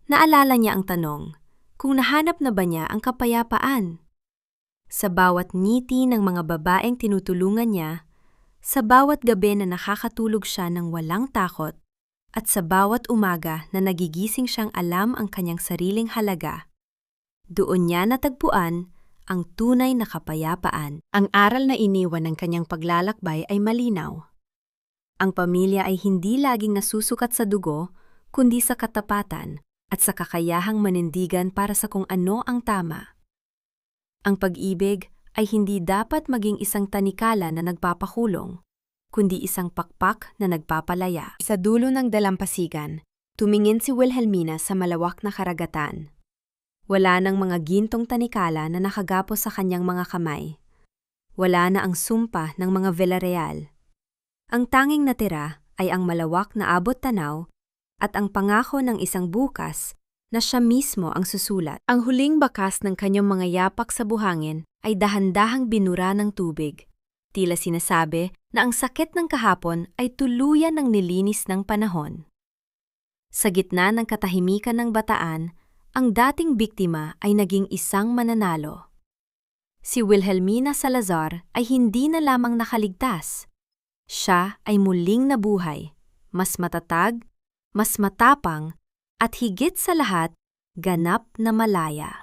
Naalala niya ang tanong kung nahanap na ba niya ang kapayapaan. Sa bawat ngiti ng mga babaeng tinutulungan niya, sa bawat gabi na nakakatulog siya ng walang takot, at sa bawat umaga na nagigising siyang alam ang kanyang sariling halaga, doon niya natagpuan ang tunay na kapayapaan. Ang aral na iniwan ng kanyang paglalakbay ay malinaw. Ang pamilya ay hindi laging nasusukat sa dugo, kundi sa katapatan at sa kakayahang manindigan para sa kung ano ang tama. Ang pag-ibig ay hindi dapat maging isang tanikala na nagpapakulong, kundi isang pakpak na nagpapalaya. Sa dulo ng dalampasigan, tumingin si Wilhelmina sa malawak na karagatan. Wala nang mga gintong tanikala na nakagapos sa kanyang mga kamay. Wala na ang sumpa ng mga Villarreal. Ang tanging natira ay ang malawak na abot-tanaw at ang pangako ng isang bukas na siya mismo ang susulat. Ang huling bakas ng kanyang mga yapak sa buhangin ay dahan-dahang binura ng tubig. Tila sinasabi na ang sakit ng kahapon ay tuluyan ng nilinis ng panahon. Sa gitna ng katahimikan ng bataan, ang dating biktima ay naging isang mananalo. Si Wilhelmina Salazar ay hindi na lamang nakaligtas. Siya ay muling nabuhay, mas matatag, mas matapang, at higit sa lahat, ganap na malaya.